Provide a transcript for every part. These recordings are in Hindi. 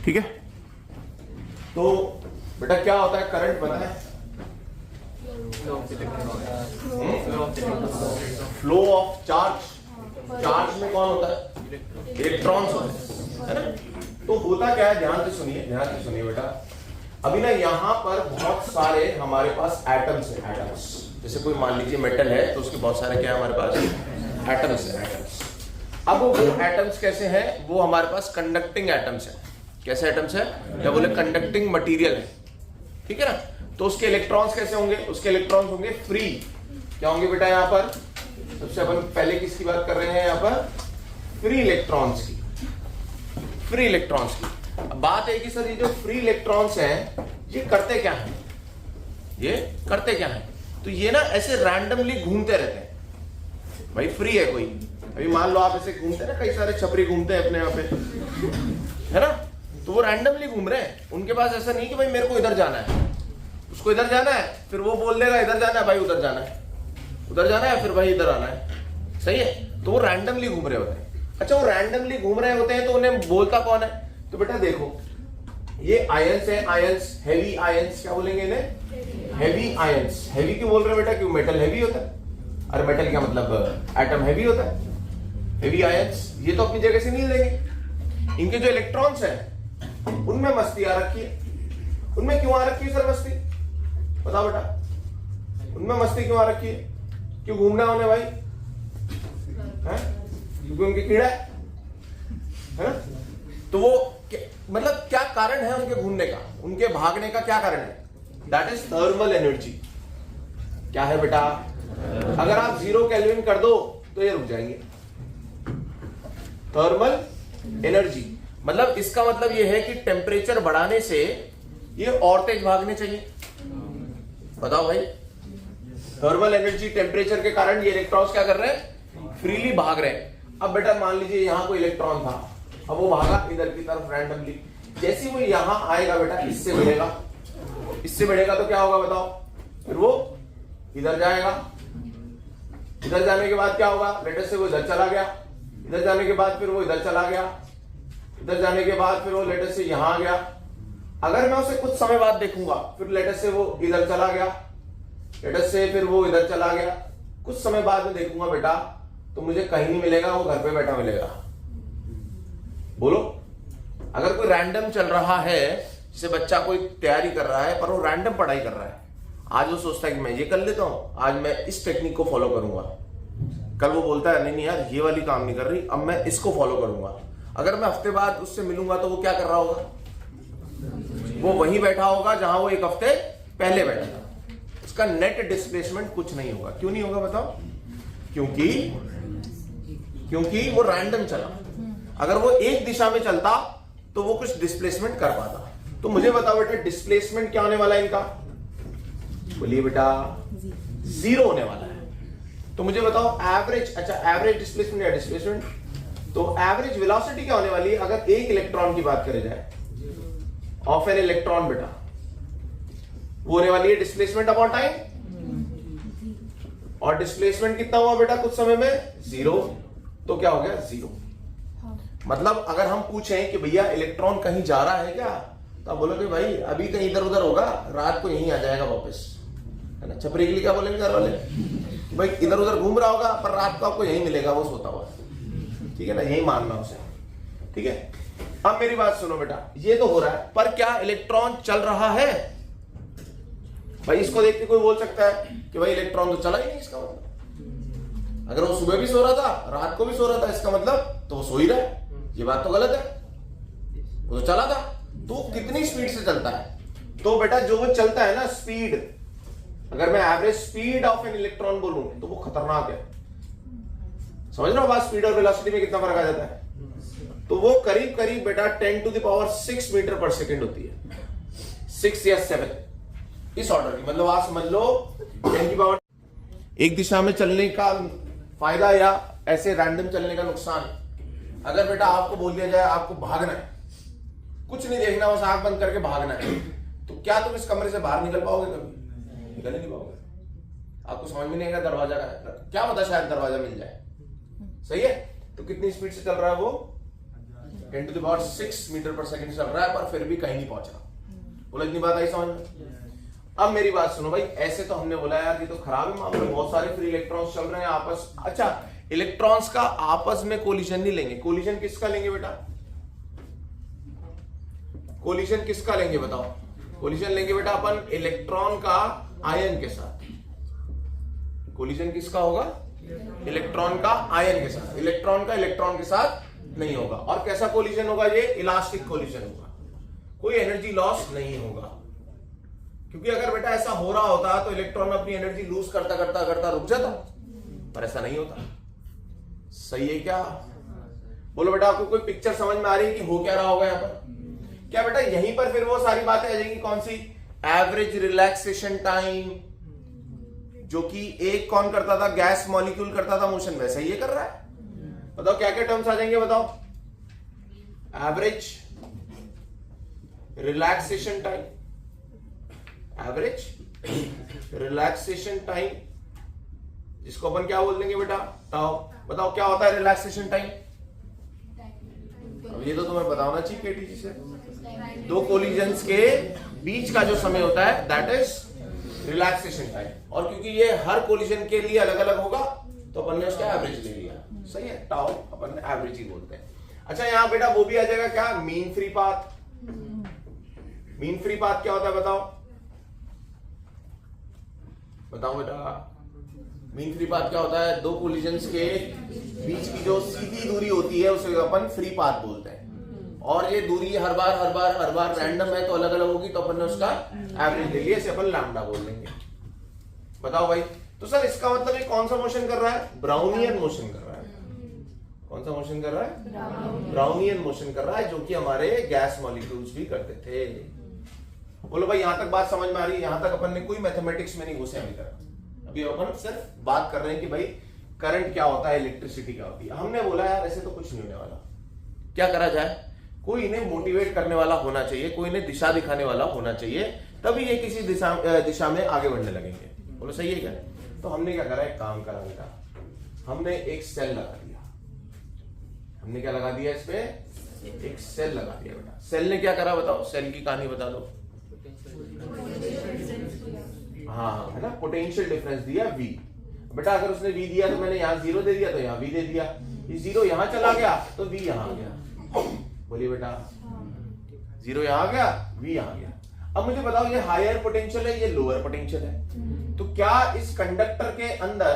ठीक है। तो बेटा क्या होता है, करंट पता है, फ्लो ऑफ चार्ज। चार्ज में कौन होता है, इलेक्ट्रॉन्स होते हैं, है ना। तो होता क्या है, ध्यान से सुनिए बेटा। अभी ना यहाँ पर बहुत सारे हमारे पास एटम्स हैं, एटम्स। जैसे कोई मान लीजिए मेटल है तो उसके बहुत सारे क्या है हमारे पास, एटम्स है, एटम्स। अब वो एटम्स कैसे हैं, वो हमारे पास कंडक्टिंग एटम्स है। कैसे एटम्स है, या बोले कंडक्टिंग मटेरियल है, ठीक है ना। तो उसके इलेक्ट्रॉन्स कैसे होंगे, उसके इलेक्ट्रॉन्स होंगे फ्री। क्या होंगे बेटा, यहाँ पर सबसे अपन पहले किसकी बात कर रहे हैं, यहाँ पर फ्री इलेक्ट्रॉन्स की, फ्री इलेक्ट्रॉन्स की। अब बात है कि सर ये जो फ्री इलेक्ट्रॉन्स हैं ये करते क्या हैं, ये करते क्या हैं। तो ये ना ऐसे रैंडमली घूमते रहते हैं। भाई फ्री है कोई, अभी मान लो आप ऐसे घूमते हैं ना, कई सारे छपरी घूमते हैं अपने यहाँ पे, है ना। तो वो रैंडमली घूम रहे हैं, उनके पास ऐसा नहीं कि भाई मेरे को इधर जाना है, उसको इधर जाना है, फिर वो बोल देगा इधर जाना है भाई, उधर जाना है, उधर जाना है, फिर भाई इधर आना है, सही है। तो वो रैंडमली घूम रहे होते हैं। अच्छा, वो रैंडमली घूम रहे होते हैं तो उन्हें बोलता कौन है, तो बेटा देखो ये आयंस है, आयंस, हैवी आयंस, क्या बोलेंगे इन्हें, हैवी आयंस। हैवी क्यों बोल रहे हो बेटा, क्यों, मेटल हैवी होता है। अरे मेटल क्या मतलब, एटम हैवी होता है। हैवी आयंस ये तो अपनी जगह से नहीं लेंगे। इनके जो इलेक्ट्रॉन्स हैं उनमें मस्ती आ रखी है। उनमें क्यों आ रखी है सर मस्ती, बताओ बेटा, उनमें मस्ती क्यों आ रखी है, क्यों घूमना है उन्हें भाई, है क्योंकि उनके कीड़ा है ना। तो वो मतलब क्या कारण है उनके घूमने का, उनके भागने का क्या कारण है, दैट इज थर्मल एनर्जी। क्या है बेटा, अगर आप 0 केल्विन कर दो तो ये रुक जाएंगे। थर्मल एनर्जी मतलब इसका मतलब ये है कि टेम्परेचर बढ़ाने से ये और तेज भागने चाहिए। बताओ भाई, थर्मल एनर्जी, टेम्परेचर के कारण ये इलेक्ट्रॉन्स क्या कर रहे हैं, फ्रीली भाग रहे हैं। अब बेटा मान लीजिए यहां कोई इलेक्ट्रॉन था, अब वो भागा इधर की तरफ रैंडमली, जैसे वो यहां आएगा बेटा इससे बढ़ेगा, इससे बढ़ेगा तो क्या होगा बताओ, फिर वो इधर जाएगा, इधर जाने के बाद क्या होगा, लेटर से वो इधर चला गया, इधर जाने के बाद फिर वो इधर चला गया, इधर जाने के बाद फिर वो लेटर से यहां आ गया। अगर मैं उसे कुछ समय बाद देखूंगा, फिर लेटर से वो इधर चला गया, लेटर से फिर वो इधर चला गया, कुछ समय बाद में देखूंगा बेटा तो मुझे कहीं नहीं मिलेगा, वो घर पे बैठा मिलेगा। बोलो, अगर कोई रैंडम चल रहा है, जैसे बच्चा कोई तैयारी कर रहा है पर वो रैंडम पढ़ाई कर रहा है, आज वो सोचता है कि मैं ये कर लेता हूं, आज मैं इस टेक्निक को फॉलो करूंगा, कल वो बोलता है नहीं नहीं यार ये वाली काम नहीं कर रही, अब मैं इसको फॉलो करूंगा। अगर मैं हफ्ते बाद उससे मिलूंगा तो वो क्या कर रहा होगा, वो वहीं बैठा होगा जहां वो एक हफ्ते पहले बैठा था। उसका नेट डिस्प्लेसमेंट कुछ नहीं होगा। क्यों नहीं होगा बताओ, क्योंकि वो रैंडम चला। अगर वो एक दिशा में चलता तो वो कुछ डिस्प्लेसमेंट कर पाता। तो मुझे बताओ बेटा डिस्प्लेसमेंट क्या होने वाला है इनका, बोलिए बेटा 0 होने वाला है। तो मुझे बताओ एवरेज, अच्छा एवरेज डिस्प्लेसमेंट या डिस्प्लेसमेंट, तो एवरेज वेलोसिटी क्या होने वाली है अगर एक इलेक्ट्रॉन की बात करी जाए, ऑफ एन इलेक्ट्रॉन बेटा, वो होने वाली है डिस्प्लेसमेंट अपॉन टाइम। और डिस्प्लेसमेंट कितना हुआ बेटा कुछ समय में, 0, तो क्या हो गया 0। मतलब अगर हम पूछें कि भैया इलेक्ट्रॉन कहीं जा रहा है क्या, तो आप बोलोगे भाई अभी कहीं इधर उधर होगा, रात को यहीं आ जाएगा वापस, है ना। छपरी के लिए क्या बोलेंगे घर वाले, भाई इधर उधर घूम रहा होगा पर रात को आपको यहीं मिलेगा वो सोता हुआ, ठीक है ना, यही मानना उसे, ठीक है। अब मेरी बात सुनो बेटा, ये तो हो रहा है, पर क्या इलेक्ट्रॉन चल रहा है भाई। इसको देख के कोई बोल सकता है कि भाई इलेक्ट्रॉन तो चला ही नहीं, इसका मतलब अगर वो सुबह भी सो रहा था, रात को भी सो रहा था, इसका मतलब तो वो सो ही रहा है, ये बात तो गलत है। वो तो चला था, तो कितनी स्पीड से चलता है, तो बेटा जो वो चलता है ना स्पीड, अगर मैं average speed of an electron बोलूं तो वो खतरनाक है। समझ रहे हो बात, स्पीड और वेलोसिटी में कितना फर्क आ जाता है। तो वो करीब करीब बेटा 10⁻⁶ मीटर पर सेकेंड होती है, 6 या 7 इस ऑर्डर की। मतलब आप समझ लो 10⁻। एक दिशा में चलने का फायदा या ऐसे रैंडम चलने का नुकसान, अगर बेटा आपको बोल दिया जाए आपको भागना है, कुछ नहीं देखना, बस आंख बंद करके भागना है, तो क्या तुम इस कमरे से बाहर निकल पाओगे, कभी निकल ही नहीं पाओगे। आपको समझ में नहीं आएगा दरवाजा का क्या पता, शायद दरवाजा मिल जाए, सही है। तो कितनी स्पीड से चल रहा है वो, 10⁶ मीटर पर सेकंड चल रहा है, पर फिर भी कहीं नहीं पहुंच रहा। बोला इतनी बात आई समझ में? अब मेरी बात सुनो भाई, ऐसे तो हमने बोला यार ये तो खराब है मामला, बहुत सारे फ्री इलेक्ट्रॉन्स चल रहे हैं आपस। अच्छा, इलेक्ट्रॉन्स का आपस में कोलिजन नहीं लेंगे। कोलिजन किसका लेंगे बेटा? कोलिजन किसका लेंगे बताओ? कोलिजन लेंगे बेटा अपन इलेक्ट्रॉन का आयन के साथ। कोलिजन किसका होगा? इलेक्ट्रॉन का आयन के साथ। इलेक्ट्रॉन का इलेक्ट्रॉन के साथ नहीं होगा। और कैसा कोलिजन होगा? ये इलास्टिक कोलिजन होगा, कोई एनर्जी लॉस नहीं होगा। क्योंकि अगर बेटा ऐसा हो रहा होता तो इलेक्ट्रॉन अपनी एनर्जी लूज करता करता करता रुक जाता, पर ऐसा नहीं होता। सही है क्या? बोलो बेटा, आपको कोई पिक्चर समझ में आ रही है कि हो क्या रहा होगा यहाँ पर? क्या बेटा यहीं पर फिर वो सारी बातें आ जाएंगी? कौन सी? एवरेज रिलैक्सेशन टाइम, जो कि एक कौन करता था? गैस मॉलिक्यूल करता था मोशन, वैसा ही ये कर रहा है। बताओ क्या क्या टर्म्स आ जाएंगे बताओ? Average relaxation time, average relaxation time, जिसको अपन क्या बोल देंगे बेटा? टाउ। बताओ क्या होता है रिलैक्सेशन टाइम? अब ये तो तुम्हें बताना चाहिए केटी जी से। दो कोलिजन्स के बीच का जो समय होता है दैट इज रिलैक्सेशन टाइम। और क्योंकि ये हर कोलिजन के लिए अलग अलग होगा तो अपन ने उसका एवरेज ले लिया। सही है, टाउ अपन एवरेज ही बोलते हैं। अच्छा, यहां बेटा वो भी आ जाएगा क्या? Mean free path. Mean free path क्या होता है बताओ? बताओ बेटा, मीन फ्री पाथ क्या होता है? दो कोलिजन्स के बीच की जो सीधी दूरी होती है उसे अपन फ्री पाथ बोलते हैं। और ये दूरी हर बार रैंडम है तो अलग अलग होगी, तो अपन ने उसका एवरेज ले लिया, इसे अपन लैम्डा बोल देंगे। बताओ भाई, तो सर इसका मतलब ये कौन सा मोशन कर रहा है? ब्राउनियन मोशन कर रहा है। कौन सा मोशन कर रहा है? ब्राउनियन मोशन कर रहा है, जो कि हमारे गैस मॉलिक्यूल्स भी करते थे। बोलो भाई, यहां तक बात समझ में आ रही है? यहां तक अपन ने कोई मैथमेटिक्स में नहीं घुसे अभी तक। अभी अपन सिर्फ बात कर रहे हैं कि भाई करंट क्या होता है, इलेक्ट्रिसिटी क्या होती है। हमने बोला यार ऐसे तो कुछ नहीं होने वाला, क्या करा जाए? कोई इन्हें मोटिवेट करने वाला होना चाहिए, कोई इन्हें दिशा दिखाने वाला होना चाहिए, तभी ये किसी दिशा में आगे बढ़ने लगेंगे। बोलो सही है क्या? तो हमने क्या करा? एक काम करा बेटा, हमने एक सेल लगा दिया। हमने क्या लगा दिया? इस पे एक सेल लगा दिया बेटा। सेल ने क्या करा बताओ? सेल की कहानी बता दो। हाँ, है ना, पोटेंशियल डिफरेंस दिया V। बेटा अगर उसने V दिया तो मैंने यहाँ 0 दे दिया, तो यहाँ V दे दिया। ये 0 यहाँ चला गया तो V यहाँ आ गया। बोलिए बेटा, 0 यहाँ आ गया, V यहाँ आ गया। अब मुझे बताओ, ये हायर पोटेंशियल है, ये लोअर पोटेंशियल है, तो क्या इस कंडक्टर के अंदर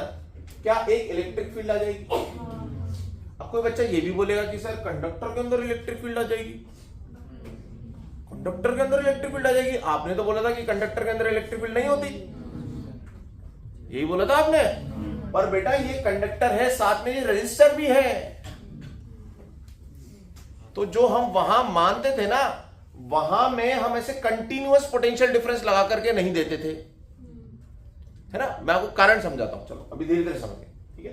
क्या एक इलेक्ट्रिक फील्ड आ जाएगी? अब कोई बच्चा ये भी बोलेगा कि सर कंडक्टर के अंदर इलेक्ट्रिक फील्ड आ जाएगी। कंडक्टर के अंदर इलेक्ट्रिक फील्ड आ जाएगी? आपने तो बोला था कि कंडक्टर के अंदर इलेक्ट्रिक फील्ड नहीं होती, यही बोला था आपने। पर बेटा ये कंडक्टर है, साथ में ये रेजिस्टर भी है। तो जो हम वहां मानते थे ना, वहां में हम ऐसे कंटिन्यूअस पोटेंशियल डिफरेंस लगा करके नहीं देते थे, है ना। मैं आपको कारण समझाता हूं, चलो अभी धीरे धीरे समझिए, ठीक है।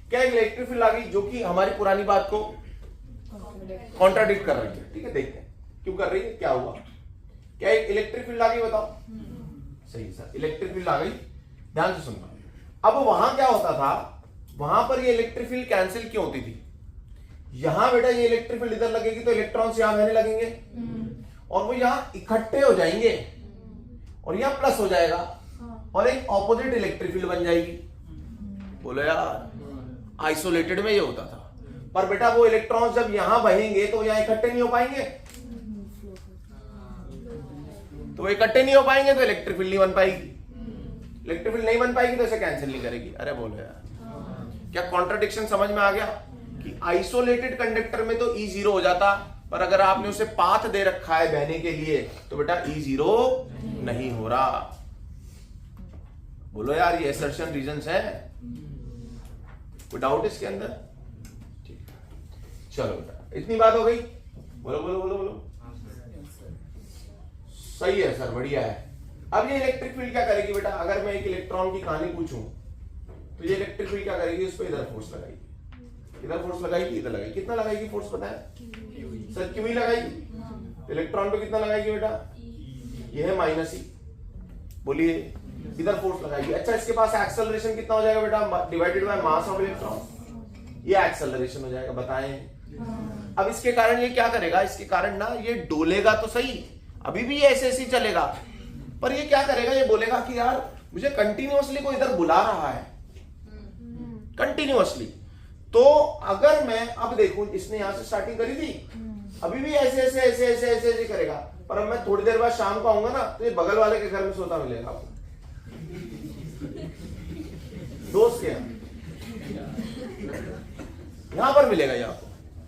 क्या एक इलेक्ट्रिक फील्ड आ गई जो कि हमारी पुरानी बात को कॉन्ट्राडिक्ट कर रही है, ठीक है। देखते हैं क्यों कर रही है, क्या हुआ। क्या एक इलेक्ट्रिक फील्ड आ गई बताओ? सही सर, इलेक्ट्रिक फील्ड आ गई। ध्यान से सुनना। अब वहां क्या होता था, वहां पर ये इलेक्ट्रिक फील्ड कैंसिल क्यों होती थी? यहां बेटा ये इलेक्ट्रिक फील्ड इधर लगेगी तो इलेक्ट्रॉन्स यहां बहने लगेंगे और वो यहां इकट्ठे हो जाएंगे और यहां प्लस हो जाएगा और एक ऑपोजिट इलेक्ट्रिक फील्ड बन जाएगी। बोलो यार, आइसोलेटेड में ये होता था, पर बेटा वो इलेक्ट्रॉन्स जब यहां बहेंगे तो यहां इकट्ठे नहीं हो पाएंगे, तो इकट्ठे नहीं हो पाएंगे तो इलेक्ट्रिक फील्ड नहीं बन पाएगी। इलेक्ट्रिक फील्ड नहीं बन पाएगी तो इसे कैंसिल नहीं करेगी। अरे बोलो यार, क्या कॉन्ट्रडिक्शन समझ में आ गया कि आइसोलेटेड कंडक्टर में तो E0 हो जाता, पर अगर आपने उसे पाथ दे रखा है बहने के लिए तो बेटा E0 नहीं हो रहा। बोलो यार, ये असर्शन रीजंस है, कोई डाउट इसके अंदर? ठीक, चलो बेटा इतनी बात हो गई। बोलो बोलो बोलो बोलो। सही है सर, बढ़िया है। अब ये इलेक्ट्रिक फील्ड क्या करेगी बेटा? अगर मैं एक इलेक्ट्रॉन की कहानी पूछूं तो ये इलेक्ट्रिक फील्ड क्या करेगी? उस पर इधर फोर्स लगाएगी, इधर फोर्स लगाएगी, इधर लगाएगी। कितना लगाएगी फोर्स पता है सर? क्यों ही लगाएगी? इलेक्ट्रॉन पे कितना लगाएगी बेटा? ये है -E। बोलिए, इधर फोर्स लगाएगी। अच्छा, इसके पास एक्सेलरेशन कितना हो जाएगा बेटा? Divided by mass of electron, ये एक्सेलरेशन हो जाएगा। बताएं अब इसके कारण ये क्या करेगा, इसके कारण ना ये डोलेगा तो सही, अभी भी ये ऐसे ऐसे ही चलेगा, पर ये क्या करेगा, ये बोलेगा कि यार मुझे कंटिन्यूअसली कोई इधर बुला रहा है, कंटिन्यूअसली। तो अगर मैं अब देखूं, इसने यहां से स्टार्टिंग करी थी, अभी भी ऐसे ऐसे ऐसे ऐसे ऐसे ऐसे करेगा, पर अब मैं थोड़ी देर बाद शाम को आऊंगा ना, तो ये बगल वाले के घर में सोता मिलेगा आपको, दोस्त के यहां पर मिलेगा ये आपको।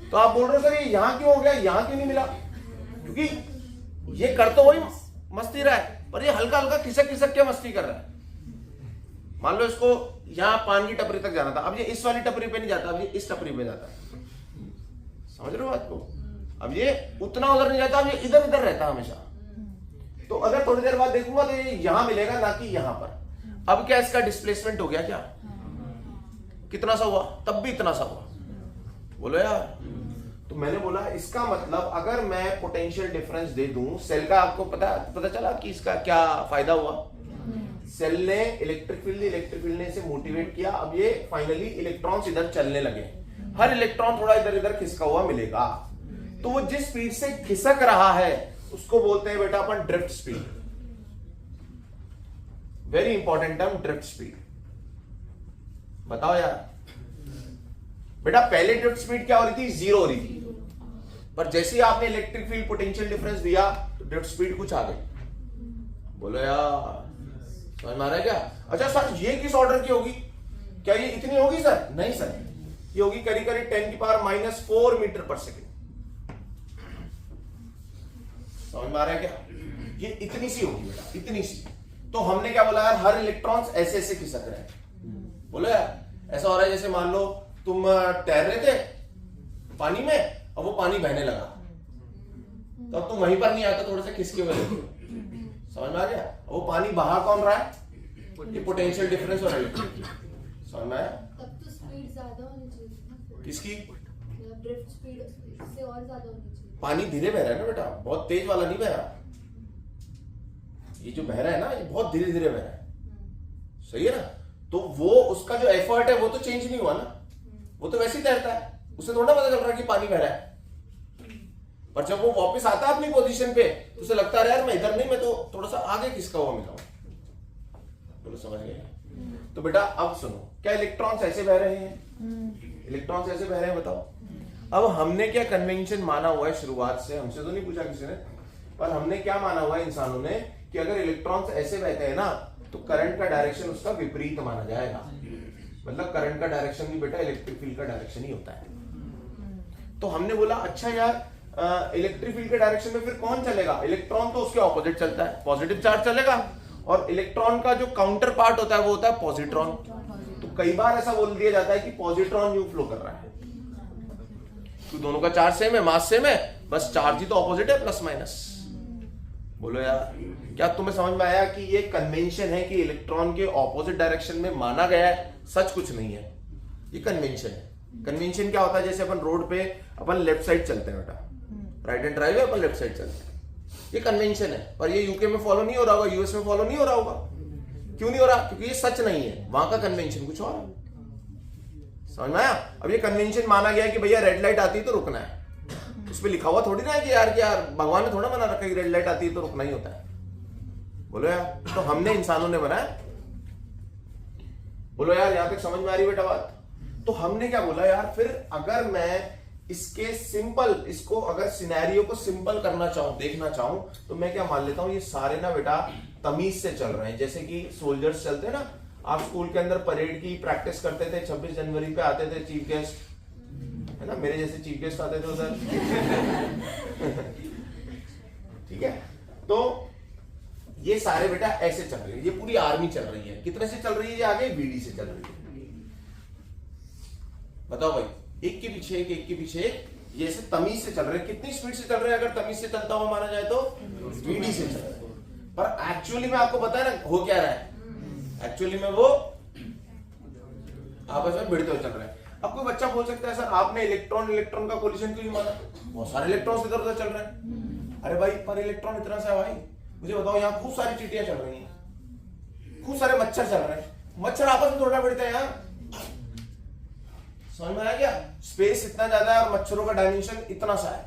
तो आप बोल रहे हो सर ये यहां क्यों हो गया, यहां क्यों नहीं मिला, क्योंकि ये कर तो वही मस्ती रहा है, पर ये हल्का हल्का खिसक खिसक के मस्ती कर रहा है। मान लो इसको यहां पान की टपरी तक जाना था, अब ये इस वाली टपरी पे नहीं जाता, अब ये इस टपरी पे जाता है, समझ रहे हो बात को। अब ये उतना उधर नहीं जाता, अब ये इधर इधर रहता है हमेशा। तो अगर थोड़ी देर बाद देखूंगा तो ये यहां मिलेगा, ना कि यहां पर। अब क्या इसका डिस्प्लेसमेंट हो गया क्या, कितना सा हुआ, तब भी इतना सा हुआ, बोलो यार। तो मैंने बोला इसका मतलब अगर मैं पोटेंशियल डिफरेंस दे दूं, सेल का आपको पता चला कि इसका क्या फायदा हुआ। सेल ने इलेक्ट्रिक फील्ड ने इसे मोटिवेट किया, अब ये फाइनली इलेक्ट्रॉन्स इधर चलने लगे, हर इलेक्ट्रॉन थोड़ा इधर इधर खिसका हुआ मिलेगा। तो वो जिस स्पीड से खिसक रहा है उसको बोलते हैं बेटा अपन drift speed, very important term drift speed. बताओ यार बेटा, पहले ड्रिफ्ट स्पीड क्या हो रही थी, 0 हो रही थी, पर जैसे ही आपने इलेक्ट्रिक फील्ड पोटेंशियल डिफरेंस दिया तो ड्रिफ्ट स्पीड कुछ आ गई। बोलो यार समझ में आ रहा है क्या। अच्छा सर ये किस ऑर्डर की होगी, क्या ये इतनी होगी सर, नहीं सर, ये होगी करीब करीब 10⁻⁴ मीटर पर सेकेंड। समझ में आ रहा है क्या, ये इतनी सी होगी बेटा, इतनी सी। तो हमने क्या बोला यार, हर इलेक्ट्रॉन्स ऐसे ऐसे खिसक रहे हैं। बोलो यार ऐसा हो रहा है जैसे मान लो तुम तैर रहे थे पानी में और वो पानी बहने लगा, तो अब तुम वहीं पर नहीं आता, थोड़े से खिसके हुए थे, समझ में आ गया। वो पानी बहा कौन रहा है, ये पोटेंशियल डिफरेंस और इलेक्ट्रिक, समझ में आया। तब तो स्पीड ज्यादा होनी चाहिए किसकी, ड्रिफ्ट स्पीड से और ज्यादा होनी चाहिए। पानी धीरे बह रहा है ना बेटा, बहुत तेज वाला नहीं बह रहा, ये जो बह रहा है ना ये बहुत धीरे धीरे बह रहा है, सही है ना। तो वो उसका जो एफर्ट है वो तो चेंज नहीं हुआ ना, वो तो वैसे ही तैरता है, उसे थोड़ा पता चल रहा है कि पानी बह रहा है। पर जब वो वापस आता है अपनी पोजीशन पे तो उसे लगता है यार मैं इधर नहीं, मैं तो थोड़ा सा आगे खिसका हुआ मिला हूं। बोलो समझ गए। तो बेटा अब सुनो, क्या इलेक्ट्रॉन्स ऐसे बह रहे हैं, इलेक्ट्रॉन्स ऐसे बह रहे हैं, बताओ। अब हमने क्या कन्वेंशन माना हुआ है शुरुआत से, हमसे तो नहीं पूछा किसी ने, पर हमने क्या माना हुआ है इंसानों ने कि अगर इलेक्ट्रॉन्स ऐसे बहते हैं ना तो करंट का डायरेक्शन उसका विपरीत माना जाएगा। मतलब करंट का डायरेक्शन भी बेटा इलेक्ट्रिक फील्ड का डायरेक्शन ही होता है। तो हमने बोला अच्छा यार इलेक्ट्रिक फील्ड के डायरेक्शन में फिर कौन चलेगा, इलेक्ट्रॉन तो उसके ऑपोजिट चलता है, पॉजिटिव चार्ज चलेगा, और इलेक्ट्रॉन का जो काउंटर पार्ट होता है वो होता है पॉजिट्रॉन। तो कई बार ऐसा बोल दिया जाता है कि पॉजिट्रॉन न्यू फ्लो कर रहा है, तो दोनों का चार्ज सेम है, मास सेम है, बस चार्ज ही तो ऑपोजिट है, प्लस माइनस। बोलो यार क्या तुम्हें समझ में आया कि ये कन्वेंशन है कि इलेक्ट्रॉन के ऑपोजिट डायरेक्शन में माना गया है, सच कुछ नहीं है, ये कन्वेंशन है। कन्वेंशन क्या होता है, जैसे अपन रोड पे अपन लेफ्ट साइड चलते हैं बेटा, राइट हैंड ड्राइव है, अपन लेफ्ट साइड चलते हैं, ये कन्वेंशन है। पर ये यूके में फॉलो नहीं हो रहा होगा, यूएस में फॉलो नहीं हो रहा होगा, क्यों नहीं हो रहा, क्योंकि ये सच नहीं है, वहां का कन्वेंशन कुछ और है। समझ में आया। अब ये कन्वेंशन माना गया है कि भैया रेड लाइट आती है तो रुकना है, उस पर लिखा हुआ थोड़ी ना है कि यार भगवान ने थोड़ा बना रखा है रेड लाइट आती है तो रुकना ही होता है। बोलो यार, तो हमने इंसानों ने बनाया। बोलो यार यहां तक समझ में आ रही बेटा बात। तो हमने क्या बोला यार, फिर अगर मैं इसके सिंपल, इसको अगर सिनेरियो को सिंपल करना चाहूं, देखना चाहूं, तो मैं क्या मान लेता हूं, ये सारे ना बेटा तमीज से चल रहे हैं। जैसे कि सोल्जर्स चलते हैं ना, आप स्कूल के अंदर परेड की प्रैक्टिस करते थे, 26 जनवरी पे आते थे चीफ गेस्ट, है ना, मेरे जैसे चीफ गेस्ट आते थे उधर ठीक है। तो ये सारे बेटा ऐसे चल रहे हैं, ये पूरी आर्मी चल रही है। कितने से चल रही है ये आगे, बीडी से चल रही है। बताओ भाई, एक के पीछे एक, एक के पीछे एक, ये ऐसे तमीज से चल रहे हैं। कितनी स्पीड से चल रहे हैं, अगर तमीज से चलता हुआ माना जाए तो बीडी से चल रहे हैं। पर एक्चुअली में आपको पता है ना हो क्या रहा है, एक्चुअली में वो आपस में भिड़ते हुए चल रहे हैं। अब कोई बच्चा बोल सकता है सर आपने इलेक्ट्रॉन का कोलिजन क्यों माना, बहुत सारे इलेक्ट्रॉन्स इधर उधर चल रहे हैं। अरे भाई पर इलेक्ट्रॉन इतना सा है भाई, मुझे बताओ यहाँ खूब सारी चींटियां चल रही हैं, खूब सारे मच्छर चल रहे हैं, मच्छर आपस में थोड़ा भिड़ते हैं यार, समझ में आया क्या? स्पेस इतना ज्यादा है और मच्छरों का डायमेंशन इतना सा है,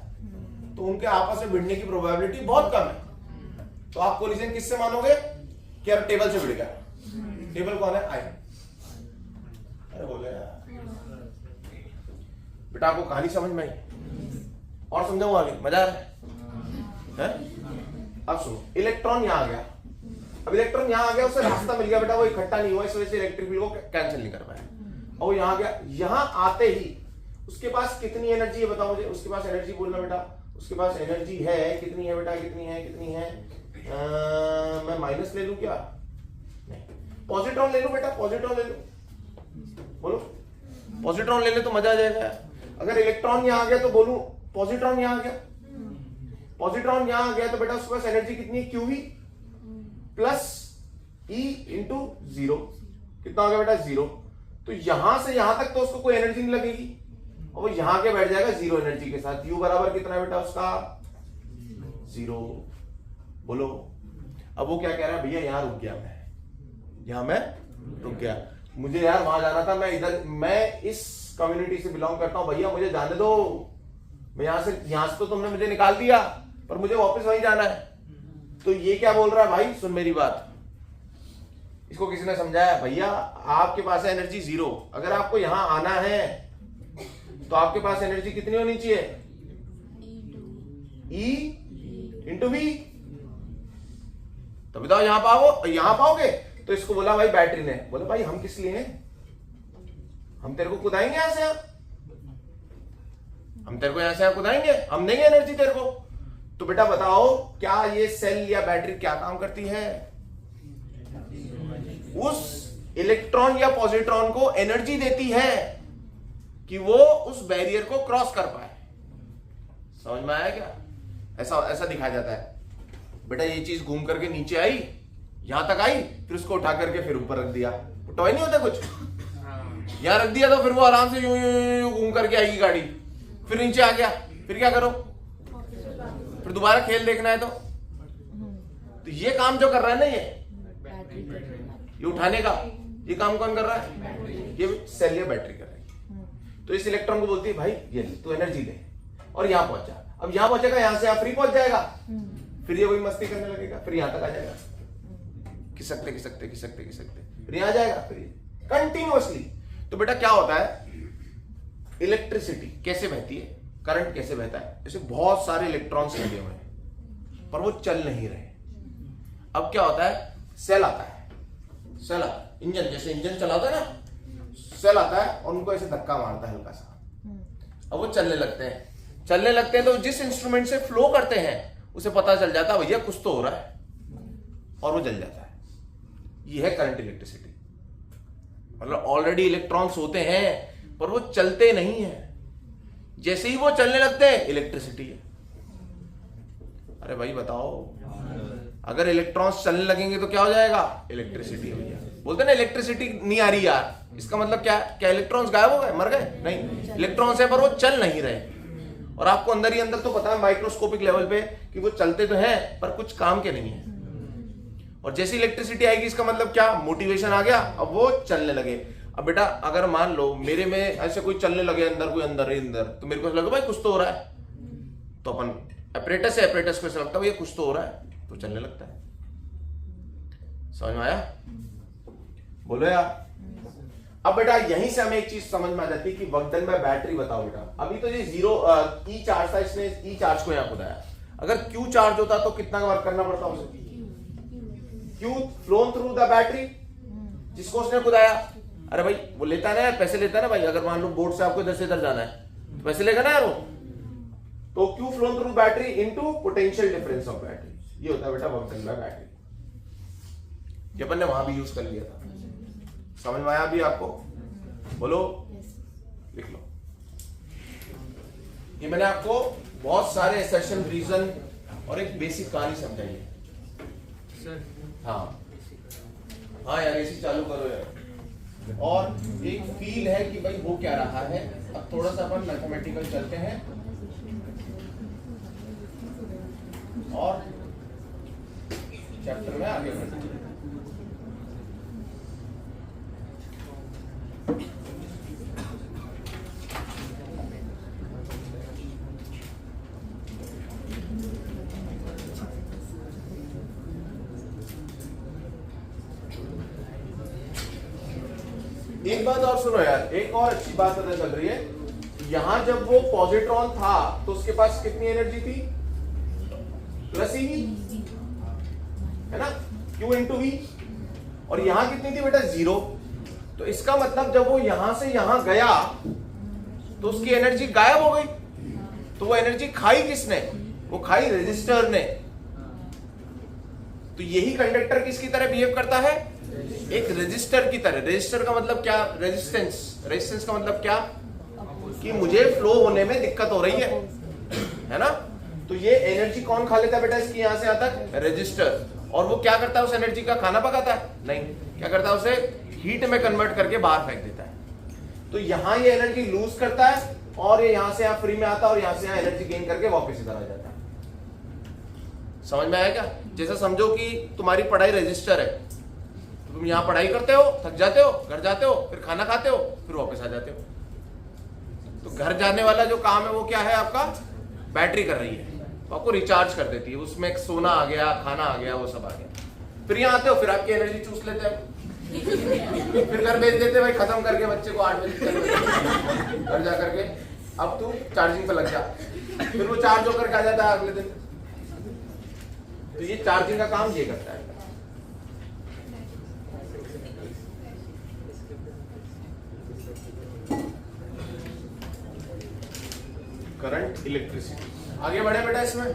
तो उनके आपस में भिड़ने की प्रोबेबिलिटी बहुत कम है। तो आप कोलिजन किससे मानोगे कि यार टेबल से भिड़ गया? टेबल कौन है? आयन। अरे बोले यार बेटा, आपको कहानी समझ में आई? और समझाऊं आगे? मजा आ रहा है? अब सुनो, इलेक्ट्रॉन यहां आ गया। अब इलेक्ट्रॉन यहां आ गया, उसे रास्ता मिल गया बेटा, वो इकट्ठा नहीं हुआ, इस वजह से इलेक्ट्रिक फील्ड को कैंसिल नहीं कर पाया। और वो यहां आ गया, यहां आते ही उसके पास कितनी एनर्जी है बताओ मुझे? उसके पास एनर्जी बोलना बेटा, उसके पास एनर्जी है कितनी है बेटा? कितनी है? कितनी है? मैं माइनस ले लूं क्या? नहीं, पॉजिट्रॉन ले लूं बेटा, पॉजिट्रॉन ले लूं। बोलो पॉजिट्रॉन ले ले तो मजा आ जाएगा। अगर इलेक्ट्रॉन यहां आ गया तो बोलूं पॉजिट्रॉन यहां आ गया, पॉजिट्रॉन यहां आ गया तो बेटा उसके पास एनर्जी कितनी है? QV plus E into 0। कितना हो गया बेटा? 0। तो यहां से यहां तक तो उसको कोई एनर्जी नहीं लगेगी, और वो यहां के बैठ जाएगा 0 एनर्जी के साथ। U बराबर कितना है बेटा उसका? 0। बोलो अब वो क्या कह रहा है? भैया यहां रुक गया, मैं रुक गया, मुझे यार वहां जाना था, मैं इस कम्युनिटी से बिलोंग करता हूं, भैया मुझे जाने दो, मैं यहां से तो तुमने मुझे निकाल दिया, पर मुझे वापस वहीं जाना है। तो ये क्या बोल रहा है भाई? सुन मेरी बात, इसको किसी ने समझाया? भैया आपके पास है एनर्जी 0, अगर आपको यहां आना है तो आपके पास एनर्जी कितनी होनी चाहिए? E into V। तो बताओ यहां पाओगे? तो इसको बोला भाई बैटरी ने, बोले भाई हम किस लिए हैं? हम तेरे को कुदाएंगे यहां से, हम तेरे को यहां से कुदाएंगे, हम देंगे एनर्जी तेरे को। तो बेटा बताओ क्या ये सेल या बैटरी क्या काम करती है? उस इलेक्ट्रॉन या पॉजिट्रॉन को एनर्जी देती है कि वो उस बैरियर को क्रॉस कर पाए। समझ में आया क्या? ऐसा दिखाया जाता है बेटा। ये चीज घूम करके नीचे आई, यहां तक आई, फिर उसको उठा करके फिर ऊपर रख दिया। टॉय नहीं होता कुछ, यहां रख दिया तो फिर वो आराम से यूं घूम करके आएगी गाड़ी, फिर नीचे आ गया, फिर क्या करो? फिर दोबारा खेल देखना है तो ये काम जो कर रहा है ना, ये उठाने का, ये काम कौन कर रहा है? ये सेल या बैटरी कर रही है। तो इस इलेक्ट्रॉन को बोलती है भाई ये तू एनर्जी दे, और यहां पहुंच जा। अब यहां पहुंचेगा, यहां से यहां फ्री पहुंच जाएगा, फिर ये वही मस्ती करने लगेगा, फिर यहां तक आ जाएगा, खिसकते फिर यहां आ जाएगा, फिर कंटिन्यूअसली। तो बेटा क्या होता है? इलेक्ट्रिसिटी कैसे बहती है, करंट कैसे बहता है? जैसे बहुत सारे इलेक्ट्रॉन्स लगे हुए हैं पर वो चल नहीं रहे। अब क्या होता है? सेल आता है, इंजन, जैसे इंजन चलाता है ना, सेल आता है और उनको ऐसे धक्का मारता है हल्का सा, अब वो चलने लगते हैं। तो जिस इंस्ट्रूमेंट से फ्लो करते हैं उसे पता चल जाता है भैया कुछ तो हो रहा है, और वो जल जाता है। ये है करंट इलेक्ट्रिसिटी। मतलब ऑलरेडी इलेक्ट्रॉन्स होते हैं पर वो चलते नहीं है, जैसे ही वो चलने लगते हैं इलेक्ट्रिसिटी है। अरे भाई बताओ, अगर इलेक्ट्रॉन्स चलने लगेंगे तो क्या हो जाएगा? इलेक्ट्रिसिटी हो जाएगा। बोलते ना इलेक्ट्रिसिटी नहीं आ रही यार, इसका मतलब क्या इलेक्ट्रॉन्स गायब हो गए, मर गए? नहीं, इलेक्ट्रॉन्स है पर वो चल नहीं रहे। और आपको अंदर ही अंदर तो पता है माइक्रोस्कोपिक लेवल पे कि वो चलते तो हैं पर कुछ काम के नहीं है। और जैसी इलेक्ट्रिसिटी आएगी इसका मतलब क्या? मोटिवेशन आ गया, अब वो चलने लगे। अब बेटा अगर मान लो मेरे में ऐसे कोई चलने लगे अंदर, कोई अंदर, तो मेरे को लगा भाई कुछ तो हो रहा है, तो अपन एपरेटस है, एपरेटस को ऐसा लगता है ये कुछ तो हो रहा है, तो चलने लगता है। समझ में आया? बोलो यार। अब बेटा यहीं से हमें एक चीज समझ में आ जाती है कि वर्कडन बाय बैटरी। बताओ बेटा, अभी तो ये 0 E चार्ज था, इसने E चार्ज को यहां खुदाया। अगर Q चार्ज होता तो कितना वर्क करना पड़ता उसे? Q phloem through the battery, जिसको उसने खुदाया। अरे भाई वो लेता है ना, पैसे लेता है ना भाई। अगर मान लो बोर्ड से आपको इधर से इधर जाना है तो पैसे लेगा ना यार वो। तो Q phloem through battery into potential difference of battery, ये होता है बेटा वर्क डन बाय बैटरी। ये अपन ने वहां भी यूज कर लिया था। समझ में आया अभी आपको? बोलो, लिख लो। ये मैंने आपको बहुत सारे एसेशन, रीजन और एक बेसिक कहानी समझाई है। हाँ यार ऐसी चालू करो यार। और एक फील है कि भाई वो क्या रहा है। अब थोड़ा सा अपन मैथमेटिकल चलते हैं और चैप्टर में आगे बढ़ते हैं। एक बात और सुनो यार, एक और अच्छी बात पता चल रही है। यहां जब वो पॉजिट्रॉन था तो उसके पास कितनी एनर्जी थी? प्लस ईवी, है ना, Q इंटू वी। और यहां कितनी थी बेटा? 0। तो इसका मतलब जब वो यहां से यहां गया तो उसकी एनर्जी गायब हो गई। तो वो एनर्जी खाई किसने? वो खाई रेजिस्टर ने। तो यही कंडक्टर किसकी तरह बिहेव करता है? एक रेजिस्टर की तरह। रेजिस्टर का मतलब क्या? रेजिस्टेंस। रेजिस्टेंस का मतलब क्या? कि मुझे फ्लो होने में दिक्कत हो रही है ना। तो ये एनर्जी कौन खा लेता है बेटा इसकी यहां से यहां तक? रेजिस्टर। और वो क्या करता है? उस एनर्जी का खाना पकाता है? नहीं, क्या करता है? उसे हीट में कन्वर्ट करके बाहर फेंक देता है। तो यहां ये एनर्जी लूज करता है और ये यहां से यहां फ्री में आता है और यहां से यहां एनर्जी गेन करके वापस इधर आ जाता है। समझ में आया क्या? जैसा समझो कि तुम्हारी पढ़ाई रजिस्टर है, तुम यहां पढ़ाई करते हो, थक जाते हो, घर जाते हो, फिर खाना खाते हो, फिर वापस आ जाते हो। तो घर जाने वाला जो काम है वो क्या है आपका? बैटरी कर रही है, तो आपको रिचार्ज कर देती है। उसमें एक सोना आ गया, खाना आ गया, वो सब आ गया। फिर यहाँ आते हो, फिर आपकी एनर्जी चूस लेते हैं, फिर घर भेज देते भाई खत्म करके बच्चे को 8 बजे घर जा करके अब तू चार्जिंग पे लग जा। फिर वो चार्ज होकर आ जाता है अगले दिन। तो ये चार्जिंग का काम ये करता है। Current, electricity. आगे बढ़े बेटा इसमें।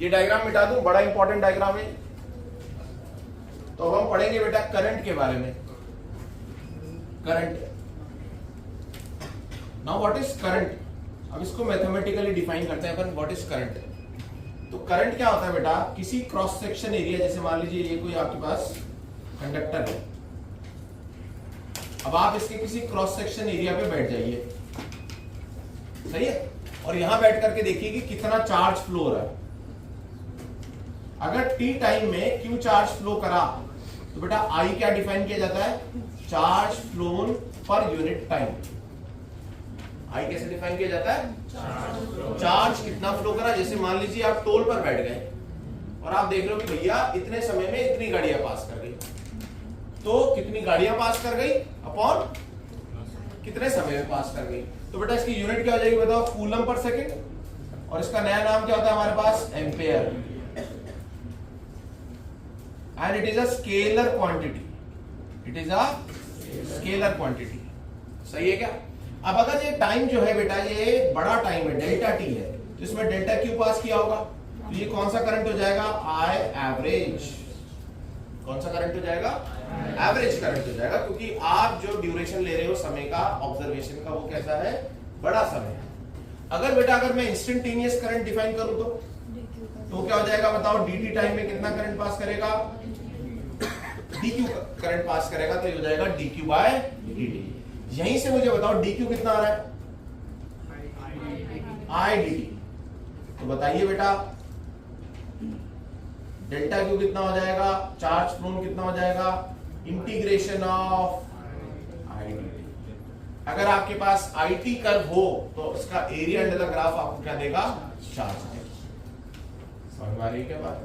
ये डायग्राम मिटा दूं, बड़ा इंपॉर्टेंट डायग्राम है। तो हम पढ़ेंगे बेटा करंट के बारे में। Current, now what is current? अब इसको मैथमेटिकली डिफाइन करते हैं अपन। What is current? तो करंट क्या होता है बेटा? किसी क्रॉस सेक्शन एरिया, जैसे मान लीजिए ये कोई आपके पास कंडक्टर है। अब आप इसके किसी क्रॉस सेक्शन एरिया पे बैठ जाइए, सही है, और यहां बैठ करके देखिए कि कितना चार्ज फ्लो हो रहा है। अगर टी टाइम में क्यू चार्ज फ्लो करा तो बेटा आई क्या डिफाइन किया जाता है? Charge flown per unit time. I कैसे डिफाइन किया जाता है? चार्ज कितना फ्लो करा। जैसे मान लीजिए आप टोल पर बैठ गए और आप देख रहे हो कि भैया इतने समय में इतनी गाड़ियां पास कर गई, तो कितनी गाड़ियां पास कर गई अपॉन कितने समय में पास कर गई। तो बेटा इसकी यूनिट क्या हो जाएगी बताओ? Coulomb per second. और इसका नया नाम क्या होता है हमारे पास? Ampere. And it is a scalar quantity. It is a scalar quantity. सही है क्या? अब अगर ये टाइम जो है बेटा ये बड़ा टाइम है, डेल्टा टी है, तो इसमें डेल्टा क्यू पास किया होगा, तो ये कौन सा करंट हो जाएगा? I average. कौन सा करंट हो जाएगा? एवरेज करंट हो जाएगा, क्योंकि आप जो ड्यूरेशन ले रहे हो समय का, ऑब्जर्वेशन का, वो कैसा है? बड़ा समय है। अगर बेटा अगर मैं इंस्टेंटेनियस करंट डिफाइन करूं तो क्या हो जाएगा बताओ? dt टाइम में कितना करंट पास करेगा? dq करंट पास करेगा, तो ये हो जाएगा dq बाय dt। यहीं से मुझे बताओ dq कितना आ रहा है? I dt। तो बताइए बेटा डेल्टा क्यू कितना हो जाएगा? चार्ज फ्लोन कितना हो जाएगा? Integration of I D. अगर आपके पास IT कर्व हो तो उसका एरिया अंडर द ग्राफ आपको क्या देगा? चार्ज देगा। समझ में आ रही है क्या बात?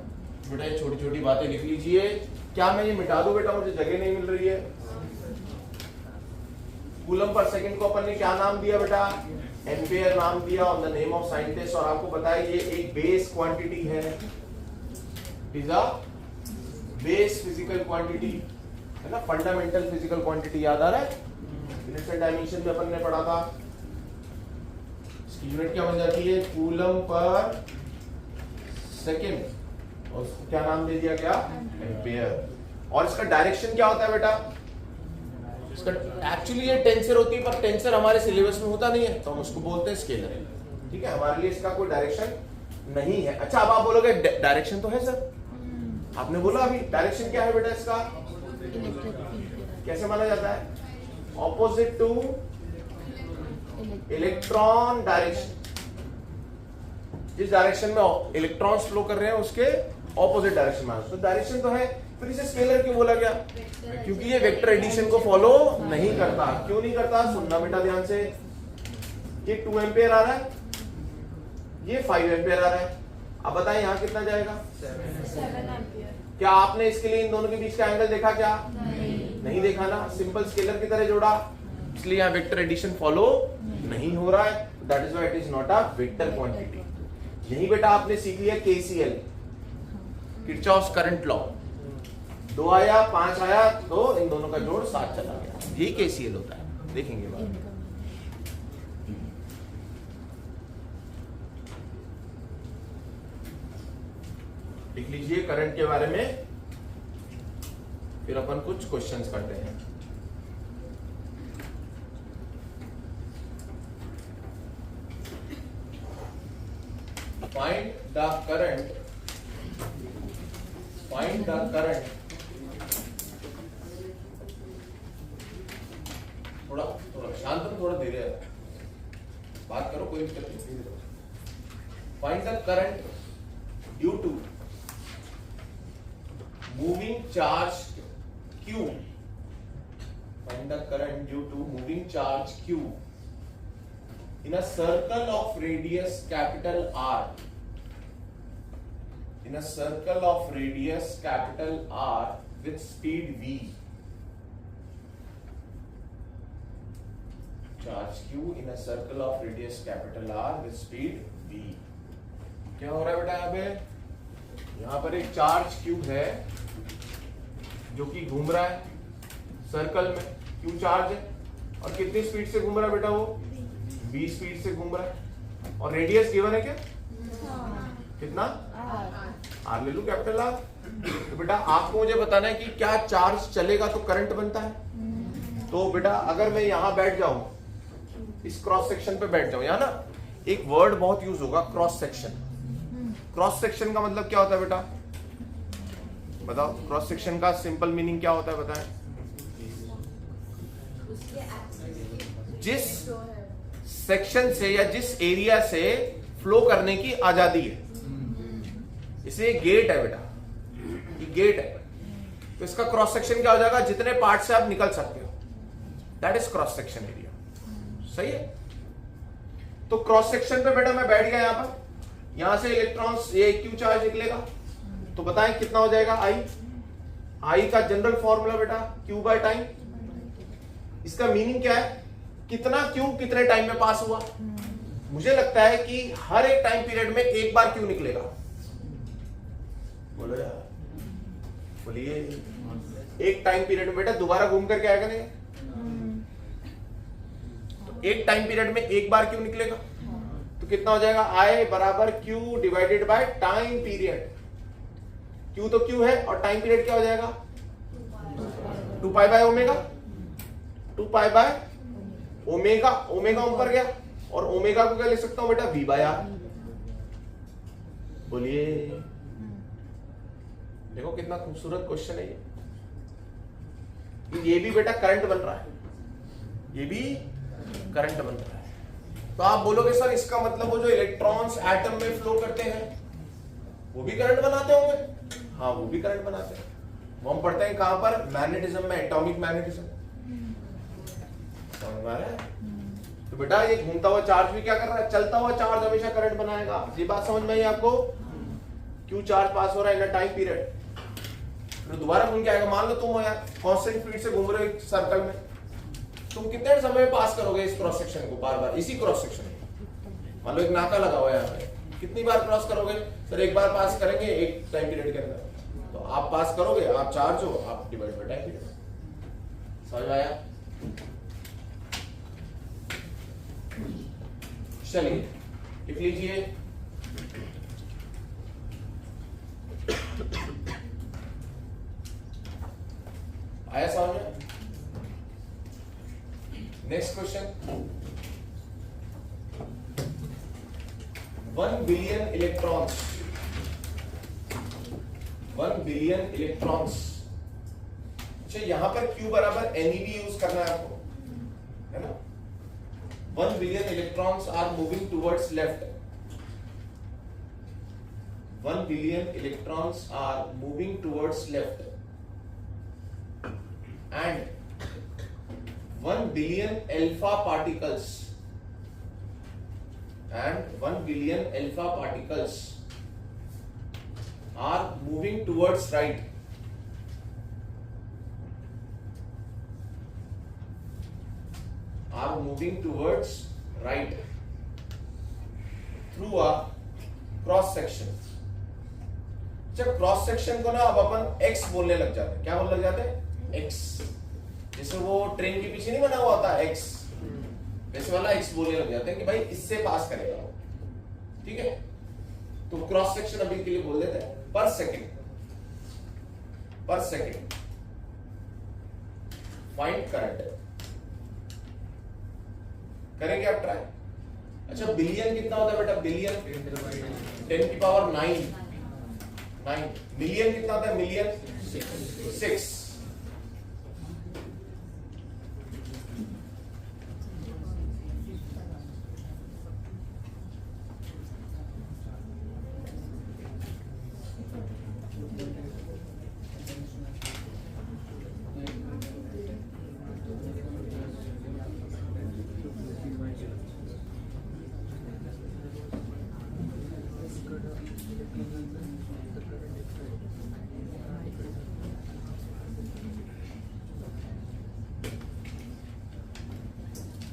बेटा ये छोटी छोटी बातें लिख लीजिए। क्या मैं ये मिटा दूं बेटा? मुझे जगह नहीं मिल रही है। कूलम पर सेकंड को अपन ने क्या नाम दिया बेटा? एम्पेयर नाम दिया on the name of scientist. और आपको बताया ये एक बेस क्वांटिटी है, is a base physical quantity, है ना, फंडामेंटल फिजिकल क्वांटिटी। याद आ रहा है? यूनिट्स एंड डायमेंशन में अपन ने पढ़ा था। इसकी यूनिट क्या बन जाती है? Coulomb per second. और उसको क्या नाम दे दिया? क्या? एम्पेयर। और इसका डायरेक्शन क्या होता है बेटा? इसका एक्चुअली ये टेंसर होती है, पर टेंसर हमारे सिलेबस में होता नहीं है, तो हम उसको बोलते हैं स्केलर। ठीक है, हमारे लिए इसका कोई डायरेक्शन नहीं है। अच्छा, अब आप बोलोगे डायरेक्शन तो है सर, आपने बोला अभी। डायरेक्शन क्या है बेटा इसका? कैसे माना जाता है? Opposite two electron direction. जिस डायरेक्शन में इलेक्ट्रॉन्स फ्लो कर रहे हैं उसके ऑपोजिट डायरेक्शन में। तो डायरेक्शन तो है, फिर इसे स्केलर क्यों बोला गया? क्योंकि ये वेक्टर एडिशन को फॉलो नहीं करता। क्यों नहीं करता? सुनना बेटा ध्यान से। ये 2 एम्पेयर आ रहा है, ये 5 एम्पेयर आ रहा है। अब बताएं यहाँ कितना जाएगा? 7 एम्पियर। क्या आपने इसके लिए इन दोनों के बीच का एंगल देखा? क्या नहीं। नहीं देखा ना, सिंपल स्केलर की तरह जोड़ा, इसलिए यहाँ वेक्टर एडिशन फॉलो नहीं हो रहा है, that is why it is not a vector quantity. यही बेटा आपने सीख लिया केसीएल, किरचॉफ्स करंट लॉ। 2 आया 5 आया तो इन दोनों का जोड़ 7 चला गया, यही केसीएल होता है, देखेंगे बाद। लिख लीजिए करंट के बारे में, फिर अपन कुछ क्वेश्चंस करते हैं। Find the current, find the current, थोड़ा थोड़ा शांत हो, थोड़ा धीरे बात करो, कोई दिक्कत नहीं। Find the current due to moving charge Q. Find the current due to moving charge Q in a circle of radius capital R. In a circle of radius capital R with speed V. Charge Q in a circle of radius capital R with speed V. क्या हो रहा है बेटा यहाँ पे? यहाँ पर एक चार्ज क्यूब है जो कि घूम रहा है सर्कल में, क्यू चार्ज है, और कितनी स्पीड से घूम रहा है बेटा? वो 20 स्पीड से घूम रहा है, और रेडियस गिवन है क्या? कितना? आर ले लो, कैपिटल आर। तो बेटा आपको मुझे बताना है कि क्या चार्ज चलेगा तो करंट बनता है। तो बेटा अगर मैं यहां बैठ जाऊं, इस क्रॉस सेक्शन पे बैठ जाऊं, यहां ना एक वर्ड बहुत यूज होगा, क्रॉस सेक्शन। क्रॉस सेक्शन का मतलब क्या होता है बेटा? बताओ, क्रॉस सेक्शन का सिंपल मीनिंग क्या होता है बताएं? जिस सेक्शन से या जिस एरिया से फ्लो करने की आजादी है। इसे गेट है बेटा, ये गेट है, तो इसका क्रॉस सेक्शन क्या हो जाएगा? जितने पार्ट से आप निकल सकते हो, that is cross section area. सही है? तो क्रॉस सेक्शन पे बेटा मैं बैठ गया, यहां पर, यहां से इलेक्ट्रॉन्स, ये क्यू चार्ज निकलेगा, तो बताएं कितना हो जाएगा? आई का जनरल फॉर्मूला बेटा क्यू बाय टाइम। इसका मीनिंग क्या है? कितना क्यू कितने टाइम में पास हुआ। मुझे लगता है कि हर एक टाइम पीरियड में एक बार क्यू निकलेगा। बोलो यार, बोलिए। एक टाइम पीरियड में बेटा दोबारा घूम करके आएगा नहीं, तो एक टाइम पीरियड में एक बार क्यू निकलेगा, तो कितना हो जाएगा? आई बराबर Q divided by time period. Q तो क्यू है, और टाइम पीरियड क्या हो जाएगा? 2 pi by omega. 2 pi by omega, omega ऊपर गया, और ओमेगा को क्या लिख सकता हूं बेटा? V by R. बोलिए। देखो कितना खूबसूरत क्वेश्चन है ये भी बेटा करंट बन रहा है, ये भी करंट बन रहा है। तो आप बोलोगे सर इसका मतलब वो जो इलेक्ट्रॉन्स एटम में फ्लो करते हैं वो भी करंट बनाते होंगे? हाँ, वो भी करंट बनाते हैं। वो हम पढ़ते हैं कहां पर? मैग्नेटिज्म में, एटॉमिक मैग्नेटिज्म। समझ में आ रहा है? तो बेटा ये घूमता हुआ चार्ज भी क्या कर रहा है? चलता हुआ चार्ज हमेशा करंट बनाएगा। ये बात समझ में आई आपको? क्यों चार्ज पास हो रहा है इन अ टाइम पीरियड, तो दोबारा घूम के आएगा। मान लो तुम यार कांस्टेंट स्पीड से घूम रहे हो सर्कल में, तुम कितने समय में पास करोगे इस क्रॉस सेक्शन को? बार बार इसी क्रॉस सेक्शन को। मान लो एक नाका लगा हुआ है यहाँ पे, कितनी बार क्रॉस करोगे? सर एक बार पास करेंगे एक टाइम पीरियड के अंदर। तो आप पास करोगे, आप चार्ज हो, आप डिवाइड बाय टाइम पीरियड। समझ में आया? चलिए लिख लीजिए। आया समझ में? Next question. 1 billion electrons, 1 billion electrons. अच्छा यहां पर Q बराबर NeV यूज करना है आपको, है ना? 1 billion electrons are moving towards left. 1 billion electrons are moving towards left and 1 billion alpha particles and 1 billion alpha particles are moving towards right. are moving towards right through a cross section. जब क्रॉस सेक्शन को ना अब अपन x बोलने लग जाते हैं. क्या बोलने लग जाते हैं? x. जैसे वो ट्रेन के पीछे नहीं बना हुआ होता x, वैसे वाला x बोलने लग जाते हैं कि भाई इससे पास करेगा वो. ठीक है, तो क्रॉस सेक्शन अभी के लिए बोल देते हैं पर सेकेंड. पर सेकेंड फाइंड करंट. करेंगे आप ट्राई. अच्छा, बिलियन कितना होता है बेटा? बिलियन 10 की पावर 9. मिलियन कितना होता है? मिलियन 6.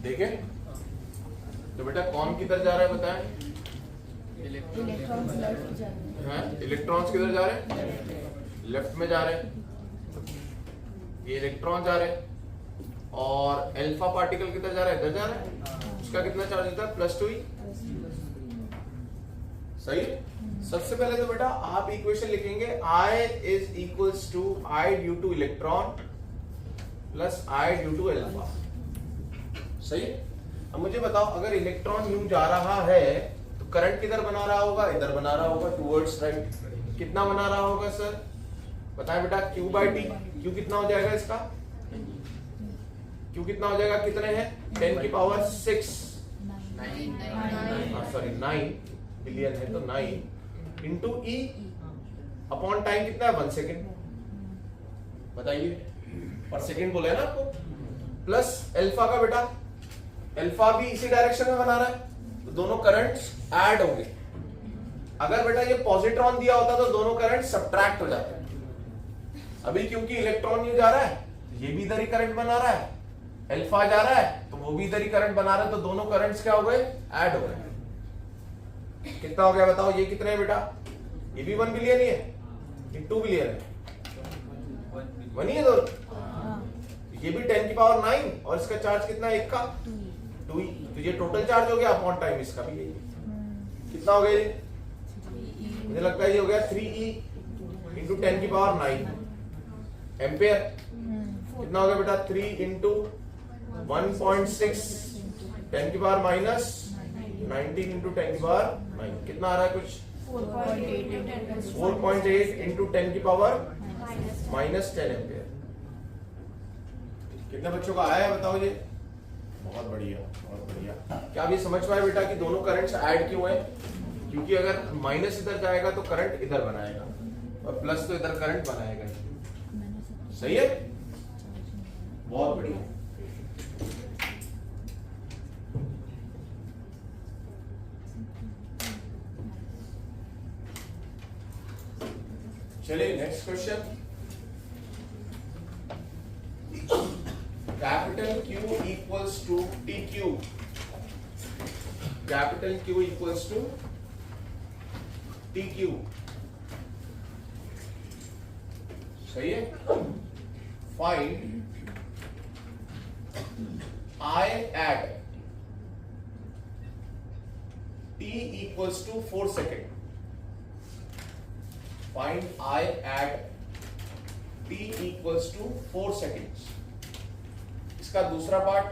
देखे तो बेटा कौन किधर जा रहा है बताएं? इलेक्ट्रॉन्स लेफ्ट जा रहे हैं. हैं? इलेक्ट्रॉन्स किधर जा रहे हैं? लेफ्ट में जा रहे हैं. ये इलेक्ट्रॉन जा रहे हैं और अल्फा पार्टिकल किधर जा रहा है? इधर जा रहा है. उसका कितना चार्ज होता है? +2e. सही है. सबसे पहले तो बेटा आप इक्वेशन लिखेंगे I is equals to I due to electron plus I due to alpha. सही है. अब मुझे बताओ, अगर इलेक्ट्रॉन यूं जा रहा है तो करंट किधर बना रहा होगा? इधर बना रहा होगा, टुवर्ड्स राइट. कितना बना रहा होगा सर? बताएं बेटा. Q/T. Q कितना हो जाएगा इसका? Q कितना हो जाएगा? कितने हैं? 10 की पावर 6. सॉरी 9. बिलियन है तो 9 इंटू E अपॉन टाइम कितना है? 1 सेकेंड. बताइए, पर सेकेंड बोला है ना आपको. प्लस अल्फा का बेटा, अल्फा भी इसी डायरेक्शन में बना रहा है तो दोनों करंट्स ऐड होंगे. अगर बेटा ये पॉजिट्रॉन दिया होता तो दोनों करंट सब्ट्रैक्ट हो जाते हैं. अभी क्योंकि इलेक्ट्रॉन यूं जा रहा है, ये भी इधर ही करंट बना रहा है, अल्फा जा रहा है तो वो भी इधर ही करंट बना रहा है, तो दोनों करंट्स क्या हो गए? ऐड हो गए. कितना हो गया बताओ? ये कितने है बेटा? ये भी 1 बिलियन ही है, ये 2 बिलियन है. 1 ही है दोनों. ये भी 10 की पावर 9 और इसका चार्ज कितना है? 1 का 2 ही. तो ये टोटल चार्ज हो गया अपॉन टाइम इसका भी यही. कितना हो गया ये? मुझे लगता है ये हो गया 3e इंटू 10 की पावर 9 एम्पेयर. कितना हो गया बेटा? 3 इंटू 1.6 10 की पावर माइनस 19 इंटू 10 की पावर 9. कितना आ रहा है कुछ? 4.8 इंटू 10 की पावर माइनस 10 एम्पेयर. कितने बच्चों का आया है बताओ ये? बहुत बढ़िया, बहुत बढ़िया. क्या आप ये समझ पाए बेटा कि दोनों करंट्स ऐड क्यों है? क्योंकि अगर माइनस इधर जाएगा तो करंट इधर बनाएगा और प्लस तो इधर करंट बनाएगा. सही है, बहुत बढ़िया. चलिए next question. Capital Q equals to TQ. Capital Q equals to TQ. सही है. Find I at T equals to 4 seconds. Find I at T equals to 4 seconds. इसका दूसरा part,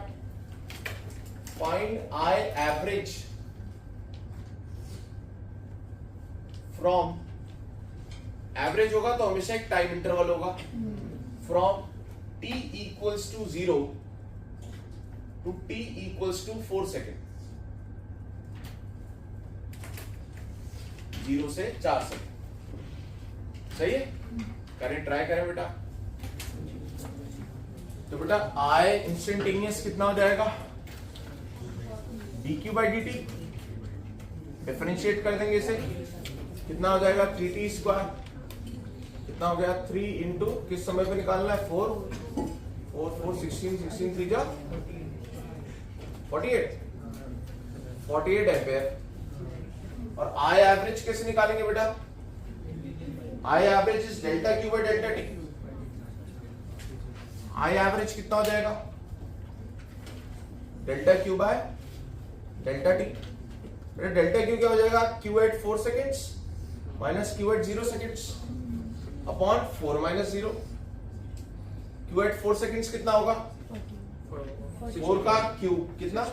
find I average from. Average होगा तो हमेशा एक टाइम इंटरवल होगा. From T equals to 0 to T equals to 4 seconds. 0 से 4 सेकेंड. सही है. करें, ट्राई करें बेटा. तो बेटा I इंस्टेंटेनियस कितना हो जाएगा? dq/dt. डिफरेंशिएट कर देंगे इसे. कितना हो जाएगा? 3t square. कितना हो गया? 3 इंटू किस समय पे निकालना है? 4 4 4 16 16 3 जा 48 एम्पेयर। और आई एवरेज कैसे निकालेंगे बेटा? I average is delta Q by delta T. I average कितना हो जाएगा? Delta Q by delta T. Delta Q क्या हो जाएगा? Q at 4 seconds minus Q at 0 seconds upon 4 minus 0। Q at 4 seconds कितना होगा? 4 का क्यूब कितना?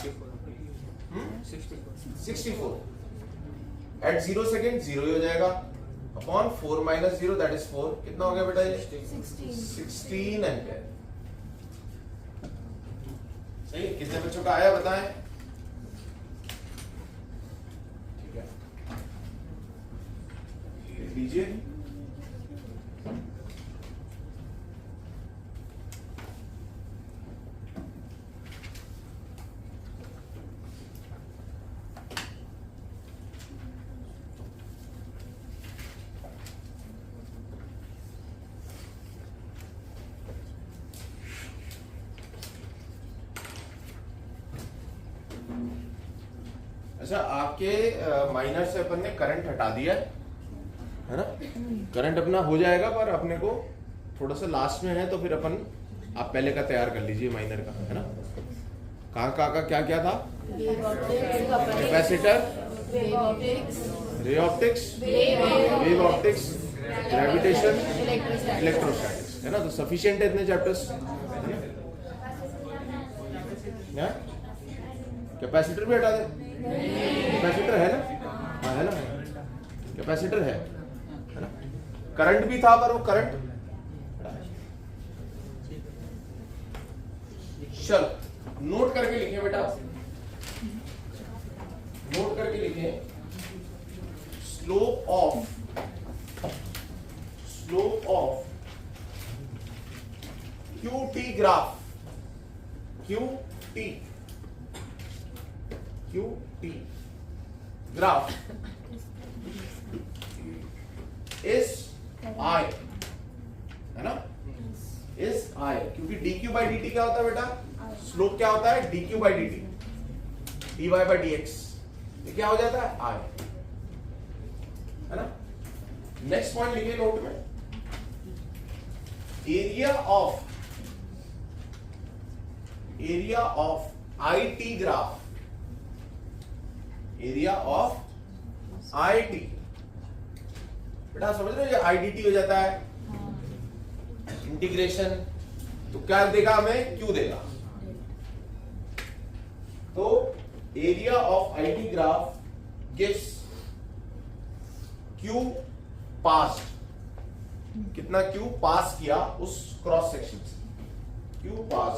64। एट 0 सेकेंड 0 ही हो जाएगा अपॉन 4 माइनस 0 दैट इज 4। कितना हो गया बेटा ये? 16 एम्पियर। सही। कितने बच्चों का आया बताएं? ठीक है, लिख लीजिए। अच्छा, आपके माइनर से अपन ने करंट हटा दिया है ना? करंट अपना हो जाएगा, पर अपने को थोड़ा सा लास्ट में है, तो फिर अपन आप पहले का तैयार कर लीजिए माइनर का, है ना? कहाँ का क्या क्या था? Capacitor, ray optics, wave optics, gravitation, electrostatics, है ना? तो सफिशिएंट है इतने चैप्टर्स। कैपेसिटर भी हटा दे। कैपेसिटर है ना? हाँ है ना, कैपेसिटर है ना? करंट भी था, पर वो करंट। चल नोट करके लिखे बेटा, नोट करके लिखे। Slope of QT graph, QT graph is I, है ना? इज I, क्योंकि dq बाई dt क्या होता है बेटा? स्लोप क्या होता है? dq by dt, dy by dx। ये क्या हो जाता है? I, है ना? नेक्स्ट पॉइंट लिखिए नोट में। Area of IT graph, area of IT। बेटा समझ रहे हो, ये IDT हो जाता है इंटीग्रेशन, तो क्या देगा हमें? Q देगा। तो area of IT graph gives Q पास। कितना Q पास किया उस क्रॉस सेक्शन से? Q पास।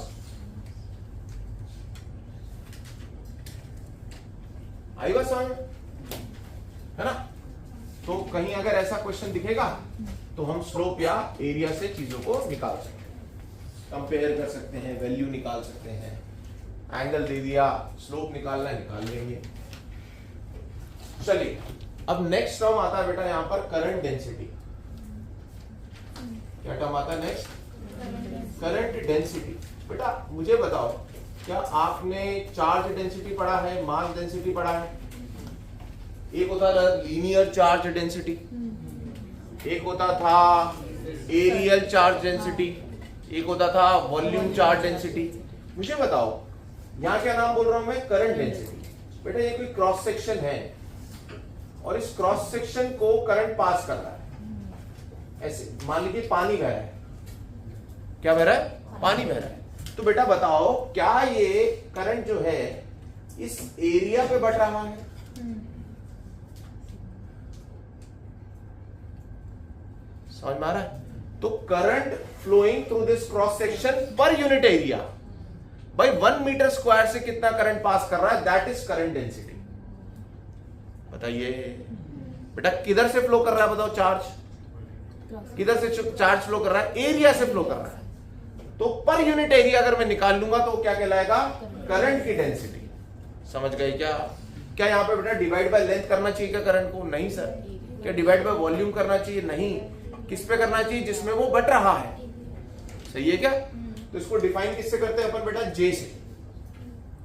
आई बात समझ में, है ना? तो कहीं अगर ऐसा क्वेश्चन दिखेगा तो हम स्लोप या एरिया से चीजों को निकाल सकते हैं, कंपेयर कर सकते हैं, वैल्यू निकाल सकते हैं। एंगल दे दिया, स्लोप निकालना है, निकाल लेंगे। चलिए, अब नेक्स्ट टर्म आता है बेटा यहां पर करंट डेंसिटी। क्या टर्म आता है नेक्स्ट? Current density. बेटा मुझे बताओ, क्या आपने चार्ज डेंसिटी पढ़ा है, मास डेंसिटी पढ़ा है? एक होता था लीनियर चार्ज डेंसिटी, एक होता था एरियल चार्ज डेंसिटी, एक होता था वॉल्यूम चार्ज डेंसिटी। मुझे बताओ यहां क्या नाम बोल रहा हूं मैं? Current density. बेटा ये कोई क्रॉस सेक्शन है और इस क्रॉस सेक्शन को करंट पास कर रहा है। ऐसे मान लीजिए पानी बह रहा है। क्या बह रहा है? पानी बह रहा है। तो बेटा बताओ, क्या ये करंट जो है इस एरिया पे बढ़ रहा है? समझ में आ रहा है? तो current flowing through this cross section per unit area by 1 metre square से कितना करंट पास कर रहा है? That is current density. बताइए बेटा, किधर से फ्लो कर रहा है? बताओ, चार्ज किधर से चार्ज फ्लो कर रहा है? एरिया से फ्लो कर रहा है। तो पर यूनिट एरिया अगर मैं निकाल लूंगा तो क्या कहलाएगा? करंट की डेंसिटी। समझ गए क्या? क्या यहाँ पे बेटा डिवाइड बाय लेंथ करना चाहिए क्या करंट को? नहीं सर। क्या डिवाइड बाय वॉल्यूम करना चाहिए? नहीं। किस पे करना चाहिए? जिसमें वो बढ़ रहा है। सही है क्या? तो इसको डिफाइन किससे करते हैं अपन बेटा? जे से।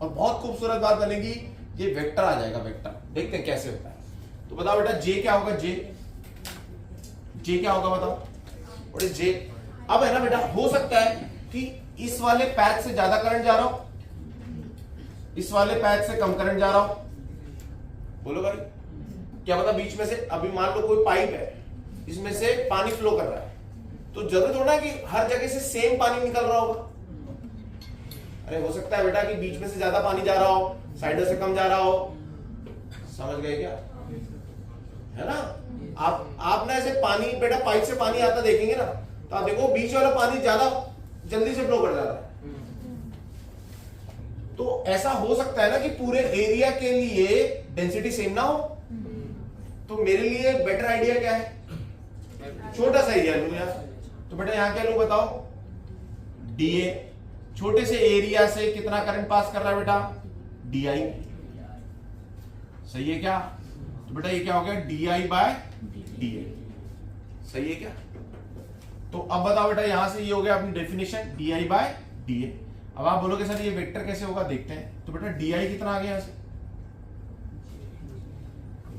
और बहुत खूबसूरत बात बनेगी, ये वेक्टर आ जाएगा, वेक्टर। देखते हैं कैसे होता है। तो बताओ बेटा जे क्या होगा, जे क्या होगा बताओ, और जे अब है ना बेटा, हो सकता है कि इस वाले पैच से ज्यादा करंट जा रहा हो, इस वाले पैच से कम करंट जा रहा हो। बोलो भाई, क्या पता बीच में से, अभी मान लो कोई पाइप है, इसमें से पानी फ्लो कर रहा है, तो जरूरत होना कि हर जगह से सेम पानी निकल रहा होगा। अरे हो सकता है बेटा कि बीच में से ज्यादा पानी जा रहा हो, साइडों से कम जा रहा हो। समझ गए क्या? है ना? आप ना ऐसे पानी, बेटा पाइप से पानी आता देखेंगे ना, तो आप देखो बीच वाला पानी ज्यादा जल्दी से फ्लो कर जाता है। तो ऐसा हो सकता है ना कि पूरे एरिया के लिए डेंसिटी सेम ना हो। तो मेरे लिए बेटर आइडिया क्या है, छोटा सा एरिया लूं यार। तो बेटा यहां क्या लूं बताओ, डीए। छोटे से एरिया से कितना करंट पास कर रहा है बेटा, डीआई। सही है क्या? तो बेटा ये क्या हो गया, डीआई बाय डीए। सही है क्या? तो अब बताओ बेटा, यहां से ये हो गया अपनी डेफिनेशन, डीआई बाय डीए। अब आप बोलोगे सर ये वेक्टर कैसे होगा, देखते हैं। तो बेटा डीआई कितना आ गया यहां से,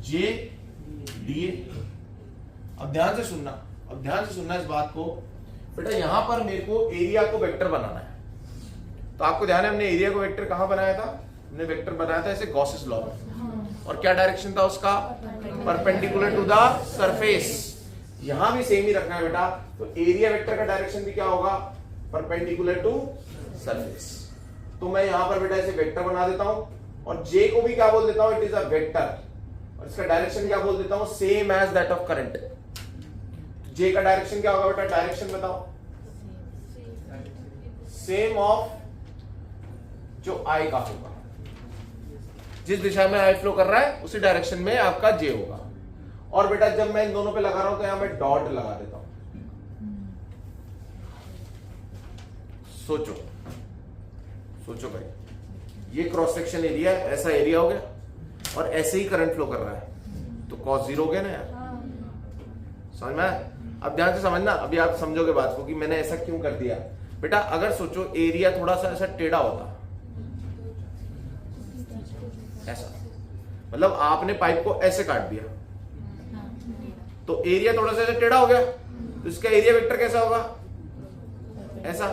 जे डीए। अब ध्यान से सुनना, अब ध्यान से सुनना इस बात को। बेटा यहां पर मेरे को एरिया को वेक्टर बनाना है, तो आपको ध्यान है हमने एरिया को वेक्टर कहां बनाया था, हमने वेक्टर बनाया था ऐसे गॉसेस लॉ में। और क्या डायरेक्शन था उसका, परपेंडिकुलर टू द सरफेस। यहां भी सेम ही रखना है बेटा। तो एरिया वेक्टर का डायरेक्शन भी क्या होगा, परपेंडिकुलर टू सरफेस। तो मैं यहां पर बेटा ऐसे वेक्टर बना देता हूं, और जे को भी क्या बोल देता हूं, इट इज अ वेक्टर। और इसका डायरेक्शन क्या बोल देता हूं, same as that of current. J का डायरेक्शन क्या होगा बेटा, डायरेक्शन बताओ, सेम ऑफ जो आई का होगा। जिस दिशा में आई फ्लो कर रहा है उसी डायरेक्शन में आपका जे होगा। और बेटा जब मैं इन दोनों पे लगा रहा हूं तो यहां मैं डॉट लगा देता हूं। सोचो सोचो भाई, ये क्रॉस सेक्शन एरिया है, ऐसा एरिया हो गया, और ऐसे ही करंट फ्लो कर रहा है, तो cos 0 हो गया ना यार। समझ में आया? अब ध्यान से समझना, अभी आप समझोगे बात को कि मैंने ऐसा क्यों कर दिया। बेटा अगर सोचो एरिया थोड़ा सा ऐसा टेढ़ा होता, ऐसा, मतलब आपने पाइप को ऐसे काट दिया, तो एरिया थोड़ा सा ऐसा टेढ़ा हो गया, तो इसका एरिया वेक्टर कैसा होगा, ऐसा।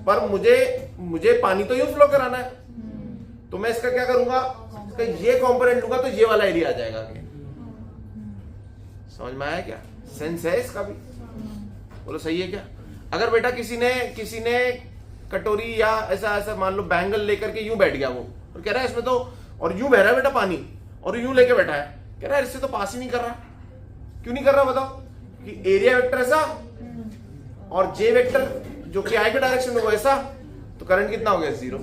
पर मुझे पानी तो यूं फ्लो कराना है, तो मैं इसका क्या करूंगा, इसका ये कंपोनेंट लूंगा, तो ये वाला एरिया आ जाएगा। समझ में आया क्या? सेंस है इसका भी? बोलो सही है क्या? अगर बेटा किसी ने कटोरी या ऐसा मान लो बैंगल लेकर के यूं बैठ गया वो, और कह रहा है इसमें तो, और यूं बह रहा है बेटा पानी, और यूं लेके बैठा है, कह रहा है इससे तो पास ही नहीं कर रहा। क्यों नहीं कर रहा बताओ? कि एरिया वेक्टर ऐसा और जे वेक्टर जो कि आई के डायरेक्शन में वो ऐसा, तो करंट कितना हो गया, 0।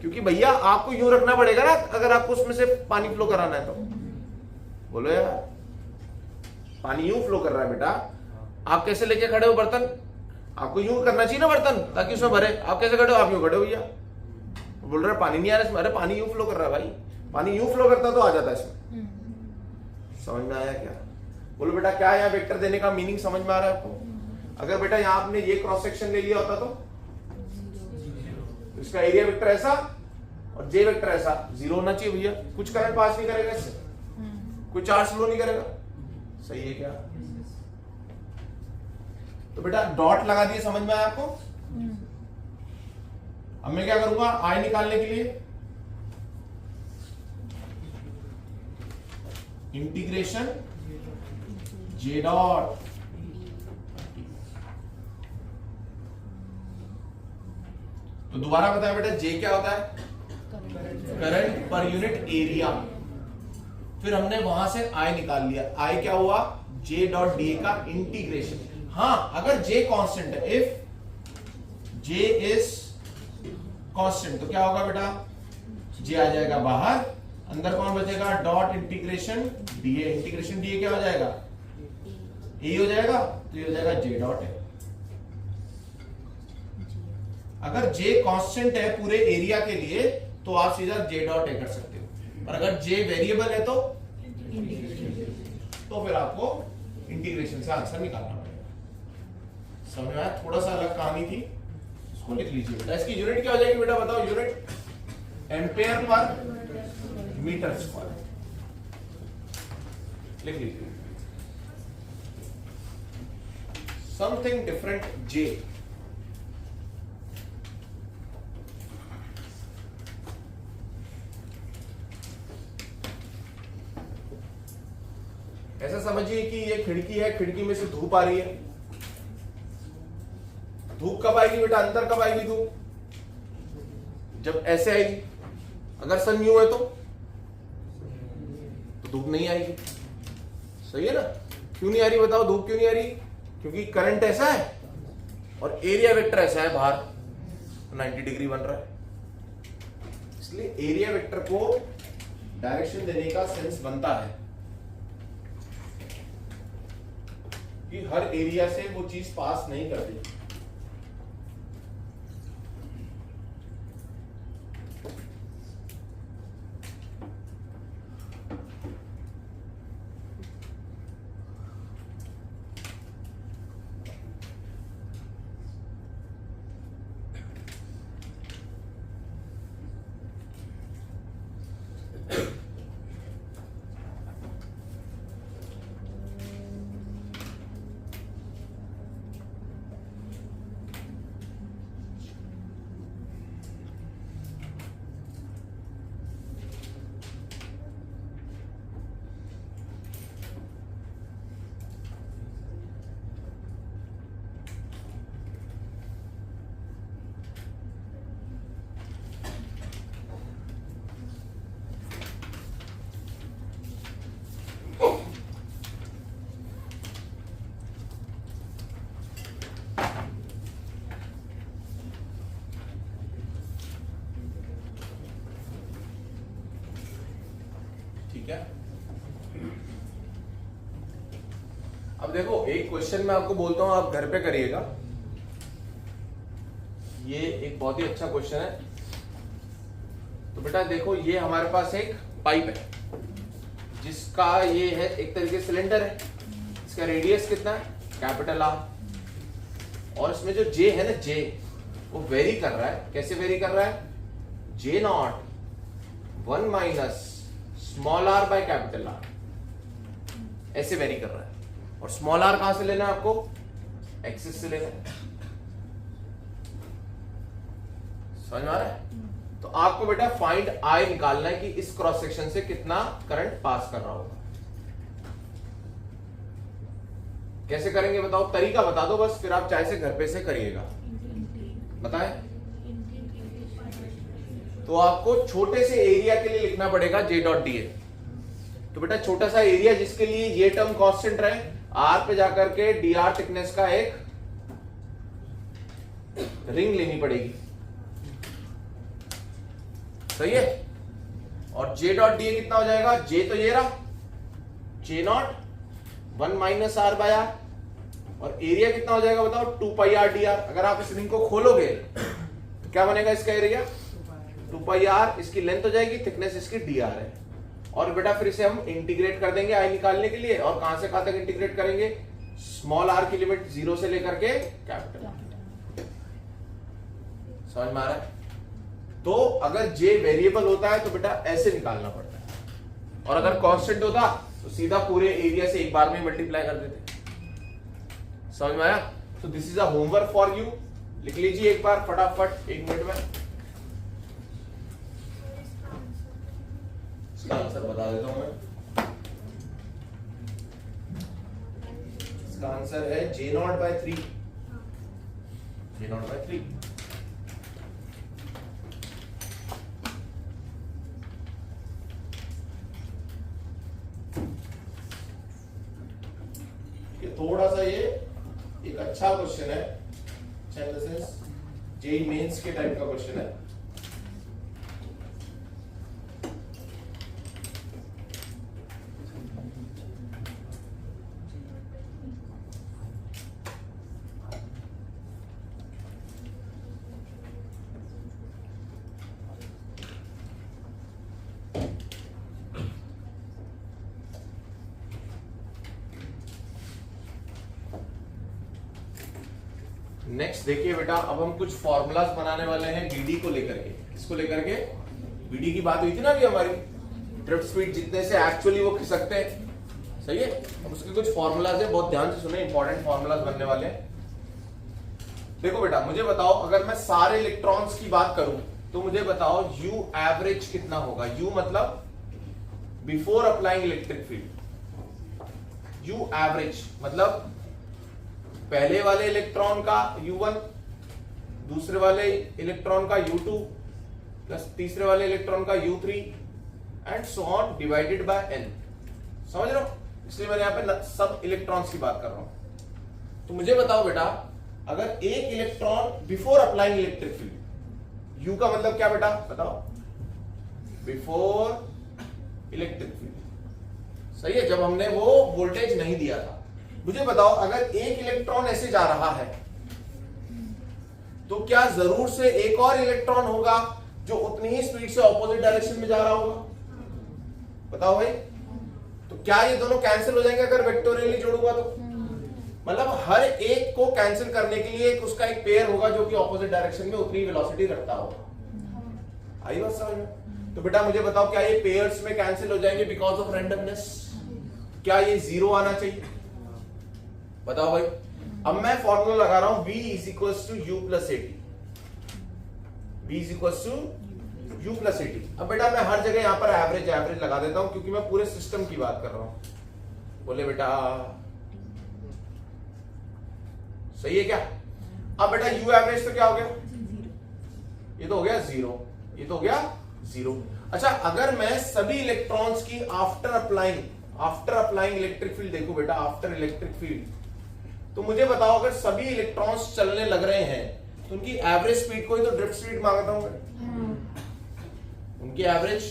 क्योंकि भैया आपको यूं रखना पड़ेगा ना, अगर आपको उसमें से पानी फ्लो कराना है तो। बोलो यार, पानी यूं फ्लो कर रहा है बेटा, आप कैसे लेके खड़े हो बर्तन, आपको यूं करना चाहिए ना बर्तन, ताकि उसमें भरे। आप कैसे खड़े हो, आप यूं खड़े हो भैया। बोल रहे पानी नहीं आ रहा इसमें, अरे पानी यूं फ्लो कर रहा है भाई, पानी यूं फ्लो करता तो आ जाता इसमें। समझ में आया क्या? बोलो बेटा क्या यहाँ वेक्टर देने का मीनिंग समझ में आ रहा है आपको? अगर बेटा यहाँ आपने ये क्रॉस सेक्शन ले लिया होता तो इसका एरिया वेक्टर ऐसा और जे वेक्टर ऐसा, 0 होना चाहिए भैया। कुछ करंट पास नहीं करेगा इससे, कोई चार्ज फ्लो नहीं करेगा। सही है क्या? तो बेटा डॉट लगा दिए, समझ में आया आपको? अब मैं क्या करूंगा, आई निकालने के लिए इंटीग्रेशन जे डॉट, तो दोबारा बताया बेटा जे क्या होता है, करंट पर यूनिट एरिया। फिर हमने वहां से आई निकाल लिया, आई क्या हुआ, जे डॉट डी का इंटीग्रेशन। हाँ अगर जे कांस्टेंट है, इफ जे इज कांस्टेंट तो क्या होगा बेटा, जे आ जाएगा बाहर, अंदर कौन बचेगा, dot integration DA. Integration DA क्या हो जाएगा, ए हो जाएगा, तो ये हो जाएगा जे डॉट है। अगर जे कांस्टेंट है पूरे एरिया के लिए तो आप सीधा जे डॉट ए कर सकते हो, और अगर जे वेरिएबल है तो फिर आपको इंटीग्रेशन से आंसर निकालना पड़ेगा। समझ में आया? थोड़ा सा अलग कहानी थी, इसको लिख लीजिए बेटा। इसकी यूनिट क्या हो जाएगी बेटा, बताओ unit. Ampere per metre square, लिख लीजिए। समथिंग डिफरेंट J, ऐसा समझिए कि ये खिड़की है, खिड़की में से धूप आ रही है। धूप कब आएगी बेटा, अंदर कब आएगी धूप? जब ऐसे आएगी। अगर सन यूं है तो धूप नहीं आएगी, सही है ना? क्यों नहीं आ रही बताओ, धूप क्यों नहीं आ रही? क्योंकि करंट ऐसा है और एरिया वेक्टर ऐसा है, बाहर 90 डिग्री बन रहा है। इसलिए एरिया वेक्टर को डायरेक्शन देने का सेंस बनता है कि हर एरिया से वो चीज पास नहीं करती। ठीक है, अब देखो एक क्वेश्चन मैं आपको बोलता हूं, आप घर पे करिएगा। ये एक बहुत ही अच्छा क्वेश्चन है। तो बेटा देखो, ये हमारे पास एक पाइप है जिसका ये है एक तरीके से सिलेंडर है। इसका रेडियस कितना है, कैपिटल आर, और इसमें जो जे है ना, जे वो वेरी कर रहा है। कैसे वेरी कर रहा है? J naught 1 minus small R by capital R, ऐसे वेरी कर रहा है। और स्मॉल आर कहां से लेना है आपको? एक्सिस से लेना है। समझ में आ रहा है? तो आपको बेटा फाइंड आई निकालना है कि इस क्रॉस सेक्शन से कितना करंट पास कर रहा होगा। कैसे करेंगे बताओ, तरीका बता दो बस, फिर आप चाहे से घर पे से करिएगा। बताएं। तो आपको छोटे से एरिया के लिए लिखना पड़ेगा J डॉट डी ए। तो बेटा छोटा सा एरिया जिसके लिए ये टर्म कांस्टेंट रहे, आर पे जाकर के डी आर थिकनेस का एक रिंग लेनी पड़ेगी, सही है? और J डॉट डी ए कितना हो जाएगा? J तो ये रहा, J not 1 minus R by R, और एरिया कितना हो जाएगा बताओ? 2 पाई आर डी आर। अगर आप इस रिंग को खोलोगे तो क्या बनेगा इसका एरिया? 2 पाई आर, इसकी लेंथ हो जाएगी, थिकनेस इसकी डी आर है। और बेटा फिर इसे हम इंटीग्रेट कर देंगे आई निकालने के लिए। और कहां से कहां तक इंटीग्रेट करेंगे? स्मॉल आर की लिमिट 0 से लेकर के कैपिटल। समझ में आ रहा है? तो अगर J वेरिएबल होता है तो बेटा ऐसे निकालना पड़ता है, और अगर कांस्टेंट होता तो सीधा पूरे एरिया से एक बार में मल्टीप्लाई कर देते। समझ में आया? तो this is a homework for you. लिख लीजिए एक बार फटाफट, 1 मिनट में। इसका आंसर बता देता हूं मैं। इसका आंसर है J not by 3। J not by 3। ये थोड़ा सा ये एक अच्छा क्वेश्चन है, जेईई मेंस के टाइप का क्वेश्चन है। नेक्स्ट देखिए बेटा, अब हम कुछ फॉर्मूलाज बनाने वाले हैं डीडी को लेकर के। किसको लेकर के? VD की बात हुई थी ना अभी हमारी, ड्रिफ्ट स्पीड जितने से एक्चुअली वो खिसकते हैं, सही है। अब उसके कुछ फॉर्मूलाज है, बहुत ध्यान से सुने, इंपॉर्टेंट फॉर्मूलाज बनने वाले हैं। देखो बेटा मुझे बताओ, अगर मैं सारे इलेक्ट्रॉन्स की बात करूं तो मुझे बताओ U एवरेज कितना होगा। U मतलब before applying electric field. U average मतलब पहले वाले इलेक्ट्रॉन का U1, दूसरे वाले इलेक्ट्रॉन का U2 प्लस तीसरे वाले इलेक्ट्रॉन का U3 and so on divided by n। समझ रहे हो? इसलिए मैंने यहां पे सब इलेक्ट्रॉन्स की बात कर रहा हूं। तो मुझे बताओ बेटा, अगर एक electron before applying electric field, U का मतलब क्या बेटा बताओ, बिफोर इलेक्ट्रिक फील्ड, सही है, जब हमने वो वोल्टेज नहीं दिया था। मुझे बताओ अगर एक इलेक्ट्रॉन ऐसे जा रहा है तो क्या जरूर से एक और इलेक्ट्रॉन होगा जो उतनी ही स्पीड से ऑपोजिट डायरेक्शन में जा रहा होगा? बताओ भाई। तो क्या ये दोनों कैंसिल हो जाएंगे अगर वेक्टोरियली जोड़ूंगा तो? मतलब हर एक को कैंसिल करने के लिए उसका एक पेयर होगा जो कि ऑपोजिट डायरेक्शन में उतनी वेलोसिटी रखता होगा। आई बात समझ में? तो बेटा मुझे बताओ क्या ये पेयर्स में कैंसिल हो जाएंगे बिकॉज ऑफ रैंडमनेस? क्या ये जीरो आना चाहिए? बताओ भाई। अब मैं फॉर्मूला लगा रहा हूं V is equal to U plus at. V is equal to U plus at. अब बेटा मैं हर जगह यहां पर एवरेज एवरेज लगा देता हूं क्योंकि मैं पूरे सिस्टम की बात कर रहा हूं। बोले बेटा सही है क्या? अब बेटा U एवरेज तो क्या हो गया? ये तो हो गया जीरो, ये तो हो गया जीरो। अच्छा अगर मैं सभी इलेक्ट्रॉन्स की आफ्टर अप्लाइंग इलेक्ट्रिक फील्ड देखो बेटा, आफ्टर इलेक्ट्रिक फील्ड, तो मुझे बताओ अगर सभी इलेक्ट्रॉन्स चलने लग रहे हैं तो उनकी एवरेज स्पीड को ही तो ड्रिफ्ट स्पीड मांगता हूं मैं। उनकी एवरेज,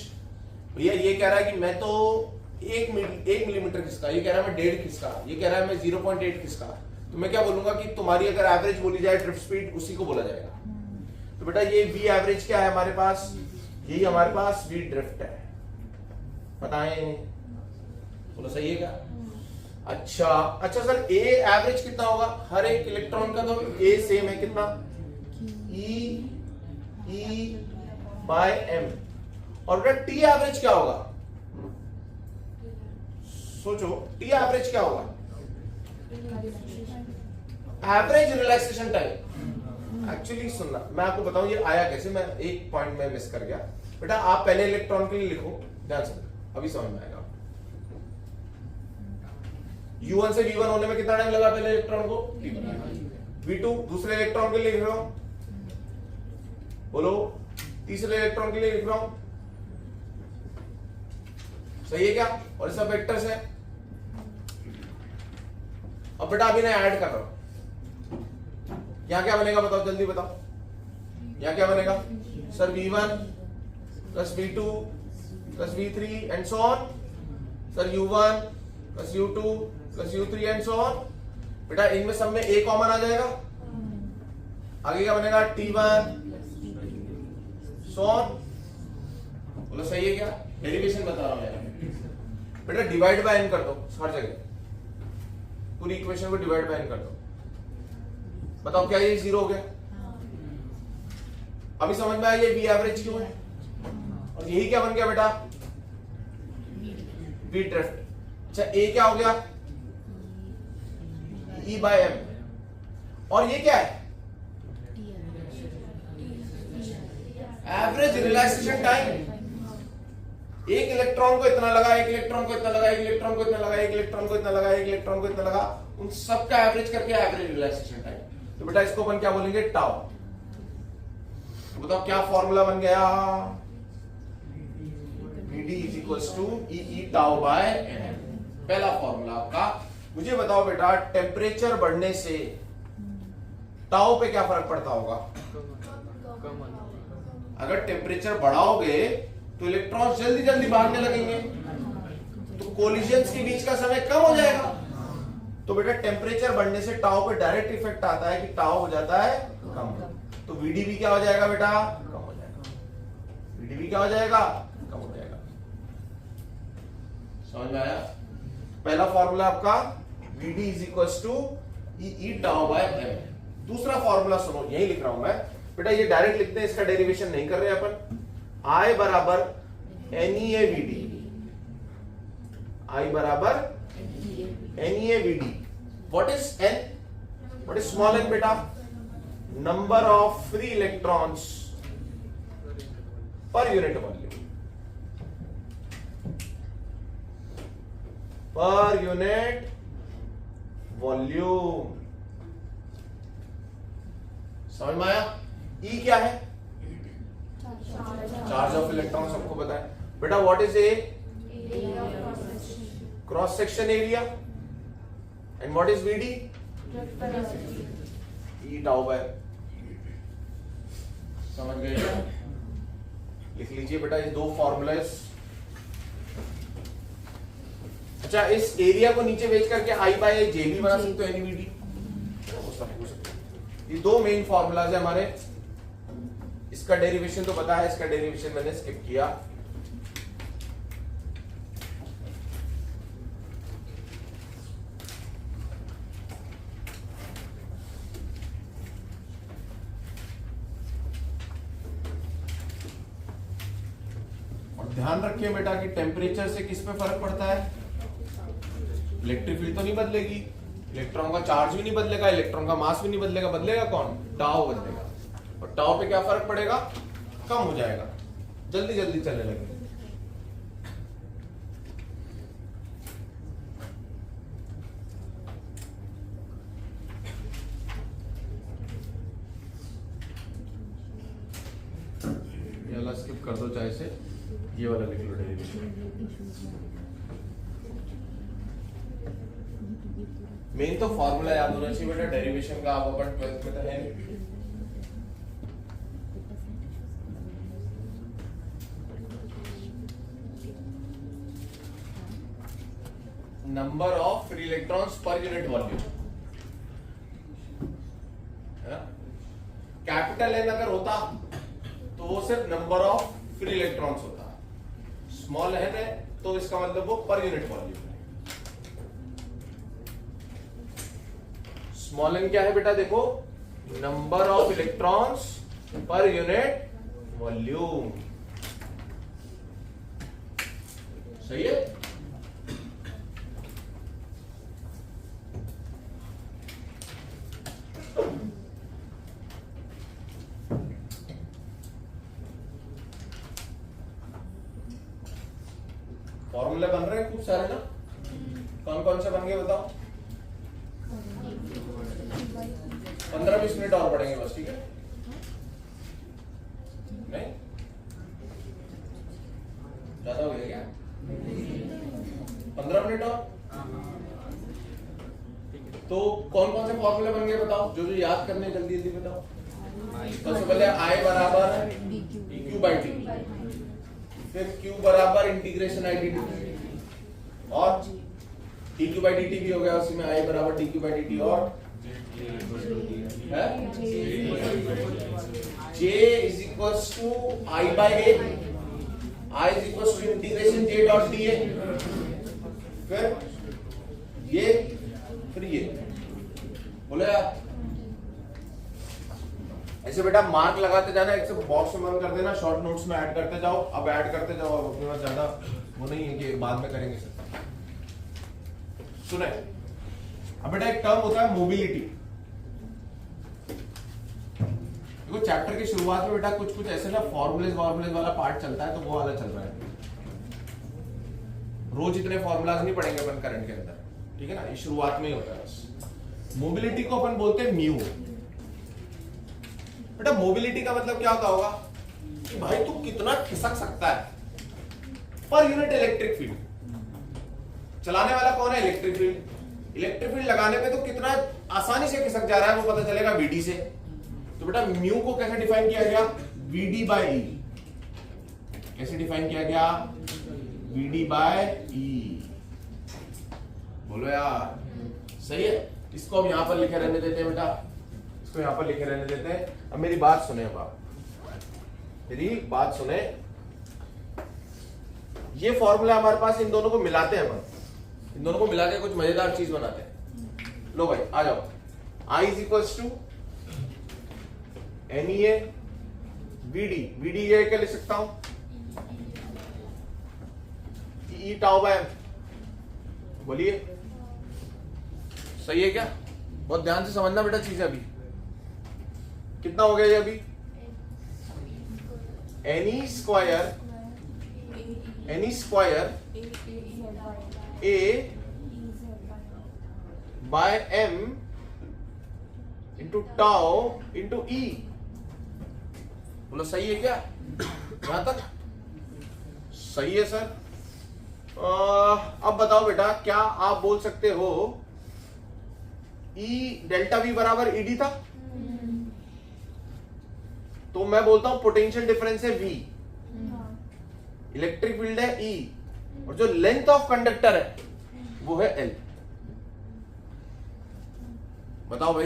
भैया ये कह रहा है कि मैं तो 1 मिलीमीटर खिसका, ये कह रहा है मैं 1.5 खिसका, ये कह रहा है मैं 0.8 खिसका, तो मैं क्या बोलूंगा कि तुम्हारी अगर एवरेज बोली जाए ड्रिफ्ट स्पीड, उसी को बोला जाएगा। तो बेटा ये V एवरेज क्या है हमारे पास? यही हमारे पास V ड्रिफ्ट है। बताएं, बोलो सही है क्या? अच्छा सर A एवरेज कितना होगा? हर एक इलेक्ट्रॉन का तो A सेम है, कितना? E by M। और बेटा T एवरेज क्या होगा? सोचो T एवरेज क्या होगा? Average relaxation time. एक्चुअली सुनना, मैं आपको बताऊं ये आया कैसे, मैं एक पॉइंट में मिस कर गया। बेटा आप पहले इलेक्ट्रॉन के लिए लिखो, ध्यान से अभी समझ में आएगा। U1 से V1 होने में कितना टाइम लगा पहले इलेक्ट्रॉन को? V2 दूसरे इलेक्ट्रॉन के लिए लिख रहा हूं, बोलो तीसरे इलेक्ट्रॉन के लिए लिख रहा हूं, सही है क्या? और सब वेक्टर्स है। अब बेटा अभी मैं ऐड कर रहा हूं, यहां क्या बनेगा बताओ, जल्दी बताओ, यहां क्या बनेगा? Sir V1 plus V2 plus V3 and so on. Sir U1 plus U2 plus U3 and so on. बेटा इनमें सब में A कॉमन आ जाएगा, आगे क्या बनेगा? T1 so on. बोलो सही है क्या? डेरिवेशन बता रहा हूं यार। बेटा डिवाइड बाय n कर दो हर जगह, पूरी इक्वेशन को डिवाइड बाय n कर दो। बताओ क्या ये जीरो हो गया? अभी समझ में आया ये V एवरेज क्यों है? और यही क्या बन गया बेटा? V drift. अच्छा A क्या हो गया? E by M। और ये क्या है? Average relaxation time. एक इलेक्ट्रॉन को इतना लगा, एक इलेक्ट्रॉन को इतना लगा, एक इलेक्ट्रॉन को इतना लगा, एक इलेक्ट्रॉन को इतना लगा, एक इलेक्ट्रॉन को इतना लगा, उन सबका एवरेज करके एवरेज रिलैक्सेशन टाइम। तो बेटा इसको अपन क्या बोलेंगे? टाउ। तो बताओ क्या फॉर्मूला बन गया? VD is equals to E tau by N. पहला फॉर्मूला आपका। मुझे बताओ बेटा टेम्परेचर बढ़ने से टाउ पे क्या फर्क पड़ता होगा? अगर टेम्परेचर बढ़ाओगे तो इलेक्ट्रॉन जल्दी जल्दी भागने लगेंगे, तो कोलिजन्स के बीच का समय कम हो जाएगा। तो बेटा टेम्परेचर बढ़ने से टाउ पे डायरेक्ट इफेक्ट आता है कि टाउ हो जाता है कम। तो VD भी क्या हो जाएगा बेटा? कम हो जाएगा। VD भी क्या हो जाएगा? कम हो जाएगा। समझ में आया? पहला फॉर्मूला आपका VD is equal to E tau by M. दूसरा फॉर्मूला सुनो, यही लिख रहा हूं मैं बेटा, ये डायरेक्ट लिखते हैं, इसका डेरिवेशन नहीं कर रहे अपन। I बराबर NeAVD, I बराबर NeAVD. What is N? What is small n बेटा? Number of free electrons per unit volume. Per unit volume. समझ में आया? E क्या है? चार्ज ऑफ इलेक्ट्रॉन सबको पता है बेटा. What is A? Cross section area. And what is VD? E tau by. समझ गए? लिख लीजिए बेटा ये दो फॉर्मूलाज. अच्छा, इस एरिया को नीचे बेच करके आई बाय जे भी बना सकते हो, एनवीडी. ये दो मेन फॉर्मूलाज है हमारे. इसका डेरिवेशन तो पता है, इसका डेरिवेशन मैंने स्किप किया. और ध्यान रखिए बेटा कि टेम्परेचर से किस पे फर्क पड़ता है. इलेक्ट्रिक फील्ड तो नहीं बदलेगी, इलेक्ट्रॉन का चार्ज भी नहीं बदलेगा, इलेक्ट्रॉन का मास भी नहीं बदलेगा. बदलेगा कौन? टाउ बदलेगा. और टाउ पे क्या फर्क पड़ेगा? कम हो जाएगा, जल्दी जल्दी चलने लगेगा. ये वाला स्किप कर दो चाहे से, ये वाला लिख लो डेरिवेशन. मेन तो फॉर्मूला याद होना चाहिए बेटा डेरिवेशन का. आप अपन 12th में तो है नहीं. Number of free electrons per unit volume. Capital N अगर होता तो वो सिर्फ नंबर ऑफ फ्री इलेक्ट्रॉन्स होता. स्मॉल एन है तो इसका मतलब वो पर यूनिट वॉल्यूम है. स्मॉल एन क्या है बेटा? देखो, number of electrons per unit volume. सही है. फॉर्मूले बन रहे हैं खूब सारे ना. कौन कौन से बन गए बताओ? 15-20 मिनट और पढ़ेंगे बस. ठीक है? नहीं ज्यादा हो गया क्या? 15 मिनट और. तो कौन कौन से फॉर्मूले बन गए बताओ, जो जो याद करने जल्दी जल्दी बताओ. सबसे पहले आई बराबर dq बाई dt, फिर q बराबर इंटीग्रेशन आई dt, और dq बाई dt भी हो गया उसी में. i बराबर dq बाई dt और j is equals to i by a, i is equals to integration j dot da, फिर ये, फिर ये. बोले यार ऐसे बेटा मार्क लगाते जाना. एक से बॉक्स में बंद कर देना, शॉर्ट नोट्स में ऐड करते जाओ. अब ऐड करते जाओ, अब अपने पास ज्यादा वो नहीं है कि बाद में करेंगे सब. सुने, अब बेटा एक टर्म होता है मोबिलिटी. देखो चैप्टर की शुरुआत में बेटा कुछ कुछ ऐसे ना फॉर्मूलेज वाला पार्ट चलता है, तो वो वाला चल रहा है. रोज इतने फॉर्मूलाज नहीं पढ़ेंगे अपन करंट के अंदर. ठीक है ना, ये शुरुआत में ही होता है बस. मोबिलिटी को अपन बोलते हैं म्यू. बेटा मोबिलिटी का मतलब क्या होता होगा कि भाई तू कितना खिसक सकता है पर यूनिट इलेक्ट्रिक फील्ड. चलाने वाला कौन है? Electric field. इलेक्ट्रिक फील्ड लगाने पे तो कितना आसानी से खिसक जा रहा है वो पता चलेगा वीडी से. तो बेटा म्यू को कैसे डिफाइन किया गया? वीडी बाय ई. कैसे डिफाइन किया गया? वीडी बाय ई. बोलो यार, सही है. इसको हम यहां पर लिखे रहने देते हैं बेटा, इसको यहां पर लिखे रहने देते हैं. अब मेरी बात सुने, मेरी बात सुने. ये फॉर्मूला हमारे पास, इन दोनों को मिलाते हैं अपन. इन दोनों को मिला के कुछ मजेदार चीज बनाते हैं. लो भाई आ जाओ. I is equals to NeA VD. VD ये क्या लिख सकता हूं? E tau by M. बोलिए सही है क्या? बहुत ध्यान से समझना बेटा चीजें। अभी कितना हो गया ये? अभी N E square A by M into tau into E. बोलो सही है क्या? यहां तक सही है सर। अब बताओ बेटा, क्या आप बोल सकते हो ई डेल्टा वी बराबर ईडी था? तो मैं बोलता हूं पोटेंशियल डिफरेंस है वी, इलेक्ट्रिक फील्ड है ई, और जो लेंथ ऑफ कंडक्टर है वो है एल। बताओ भाई।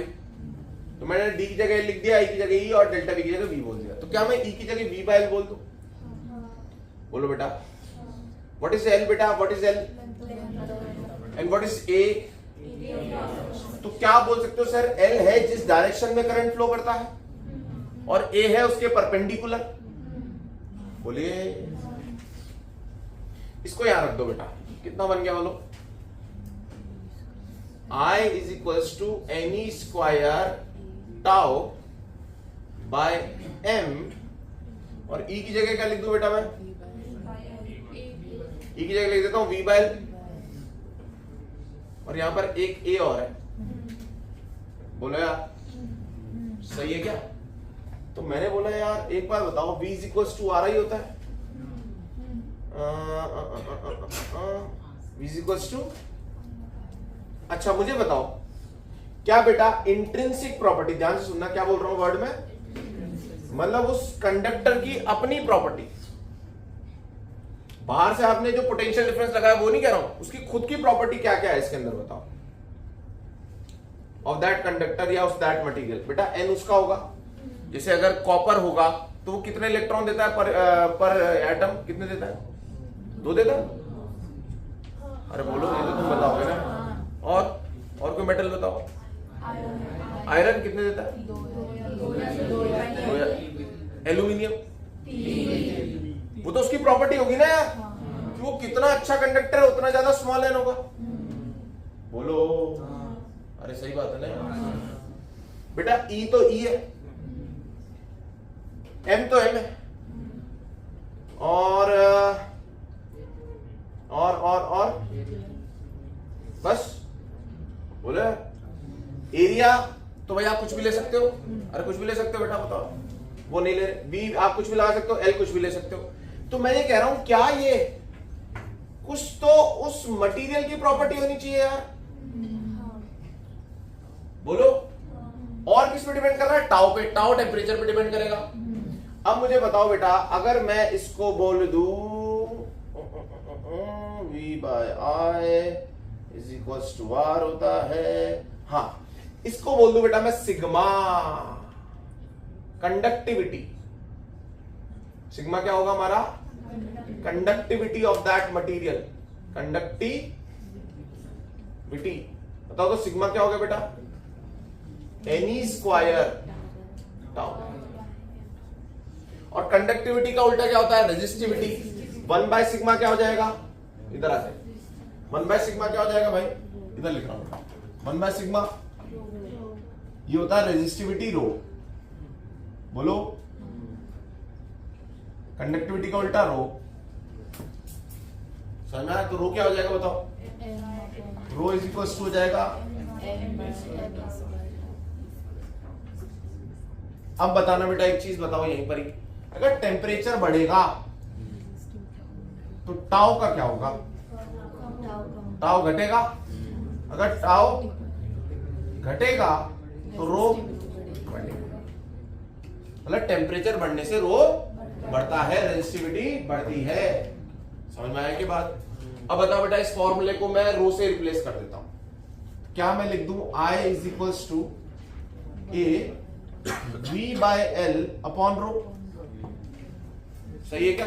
तो मैंने डी की जगह लिख दिया, आई की जगह ई, और डेल्टा वी की जगह वी बोल दिया। तो क्या मैं ई की जगह वी बाय एल बोल दूं? बोलो बेटा। व्हाट इज एल बेटा? What is L and what is ए? तो क्या बोल सकते हो सर? एल है जिस डायरेक्शन में करंट फ्लो करता है, और ए है उसके परपेंडिकुलर। बोलिए। इसको यहां रख दो बेटा। कितना बन गया बोलो? I is equals to N E square tau by M, और ई की जगह क्या लिख दूं बेटा मैं? ई की जगह लिख देता हूं वी बाय एल, और यहां पर एक ए और है। बोलो यार सही है क्या? तो मैंने बोला यार एक बार बताओ, v is equals to R I होता है। v इज इक्वल्स टू, अच्छा मुझे बताओ क्या बेटा इंट्रिंसिक प्रॉपर्टी, ध्यान से सुनना क्या बोल रहा हूं वर्ड में, मतलब उस कंडक्टर की अपनी प्रॉपर्टी, बाहर से आपने जो पोटेंशियल डिफरेंस लगाया वो नहीं कह रहा हूं, उसकी खुद की प्रॉपर्टी क्या क्या है इसके अंदर बताओ, ऑफ दैट कंडक्टर या उस दैट मटेरियल। बेटा एन उसका होगा, जैसे अगर कॉपर होगा तो वो कितने इलेक्ट्रॉन देता है पर एटम? कितने देता है? 2 देता है। अरे बोलो, ये तो तुम बताओगे ना। और कोई मेटल बताओ। आयरन कितने देता है? 2। एल्यूमिनियम, वो तो उसकी प्रॉपर्टी होगी ना यार, कि वो कितना अच्छा कंडक्टर है उतना ज्यादा स्मॉल एन होगा। बोलो। अरे सही बात है ना बेटा। ई तो ई है, एम तो एम है, और बस। बोले एरिया तो भाई आप कुछ भी ले सकते हो। अरे कुछ भी ले सकते हो बेटा, बताओ। वो नहीं ले रहे। बी आप कुछ भी लगा सकते हो, एल कुछ भी ले सकते हो। तो मैं ये कह रहा हूं क्या ये कुछ तो उस मटेरियल की प्रॉपर्टी होनी चाहिए यार। बोलो। और किस पे डिपेंड कर रहा है? टाउ पे। टाउ टेम्परेचर पे डिपेंड करेगा। अब मुझे बताओ बेटा, अगर मैं इसको बोल दूं V by I is equals to R होता है, हाँ इसको बोल दूं बेटा मैं सिग्मा कंडक्टिविटी। सिग्मा क्या होगा हमारा? Conductivity of that material. Conductivity बताओ तो सिग्मा क्या होगा बेटा? Any square tau. और कंडक्टिविटी का उल्टा क्या होता है? रेजिस्टिविटी। 1 बाय सिग्मा क्या हो जाएगा? इधर आते। 1 बाय सिग्मा क्या हो जाएगा भाई? इधर लिख रहा हूं। 1 बाय सिग्मा ये होता है रेजिस्टिविटी रो। बोलो। कंडक्टिविटी का उल्टा रो। समझ में आया? तो रो क्या हो जाएगा बताओ? रो इज इक्वल टू हो जाएगा। अब बताना बेटा एक चीज बताओ यहीं पर ही, अगर टेम्परेचर बढ़ेगा तो टाउ का क्या होगा? टाउ घटेगा। अगर टाउ घटेगा तो रो बढ़ेगा। मतलब टेम्परेचर बढ़ने से रो बढ़ता है, रेजिस्टिविटी बढ़ती है। समझ में आया कि बात? अब बताओ बेटा, इस फॉर्मूले को मैं रो से रिप्लेस कर देता हूं। क्या मैं लिख दूं? I is equals to A V by L upon rho. सही है क्या?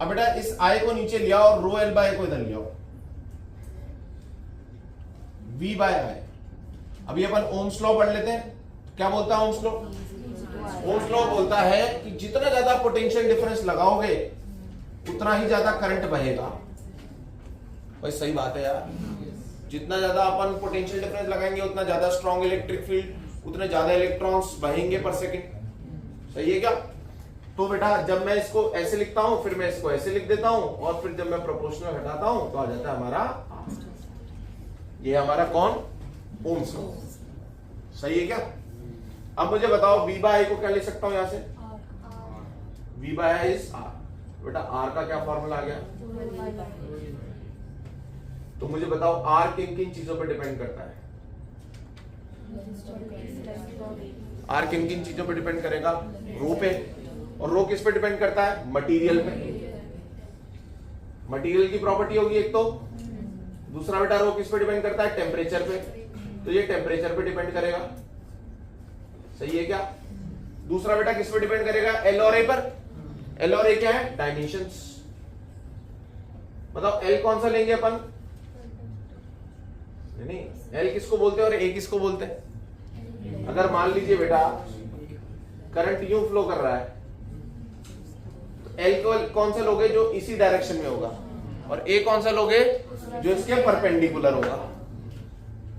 अब बेटा इस I को नीचे लिया और रो एल बाय को इधर लिया, V बाय आई। अभी अपन ओम्स लॉ पढ़ लेते हैं। क्या बोलता है ओम्स लॉ? ओम्स लॉ बोलता है कि जितना ज्यादा पोटेंशियल डिफरेंस लगाओगे उतना ही ज्यादा करंट बहेगा। भाई सही बात है यार, जितना ज्यादा अपन पोटेंशियल डिफरेंस लगाएंगे उतना ज्यादा स्ट्रॉन्ग इलेक्ट्रिक फील्ड, उतने ज्यादा इलेक्ट्रॉन्स बहेंगे पर सेकंड। सही है क्या? तो बेटा जब मैं इसको ऐसे लिखता हूं फिर मैं इसको ऐसे लिख देता हूं और फिर जब मैं प्रोपोर्शनल हटाता हूं तो आ जाता है हमारा, ये हमारा कौन? Ohm's law. सही है क्या? अब मुझे बताओ V बाय I को क्या लिख सकता हूं यहां से? V by I is R। बेटा R का क्या फॉर्मूला आ गया? तो मुझे बताओ R किन किन चीजों पर डिपेंड करता है? R किन किन चीजों पर डिपेंड करेगा? रो पे। और रो किस पे डिपेंड करता है? मटेरियल पे। मटेरियल की प्रॉपर्टी होगी एक तो, दूसरा बेटा रो किस पे डिपेंड करता है? टेम्परेचर पे। तो ये टेम्परेचर पे डिपेंड करेगा। सही है क्या? दूसरा बेटा किस पे डिपेंड करेगा? एल और ए पर। एल और ए क्या है? डायमेंशंस। बताओ एल कौन सा लेंगे अपन? नहीं, एल किसको बोलते हैं और ए किसको बोलते हैं? अगर मान लीजिए बेटा करंट यूं फ्लो कर रहा है तो एल को कौन सा लोगे? जो इसी डायरेक्शन में होगा। और ए कौन सा लोगे? जो इसके परपेंडिकुलर होगा।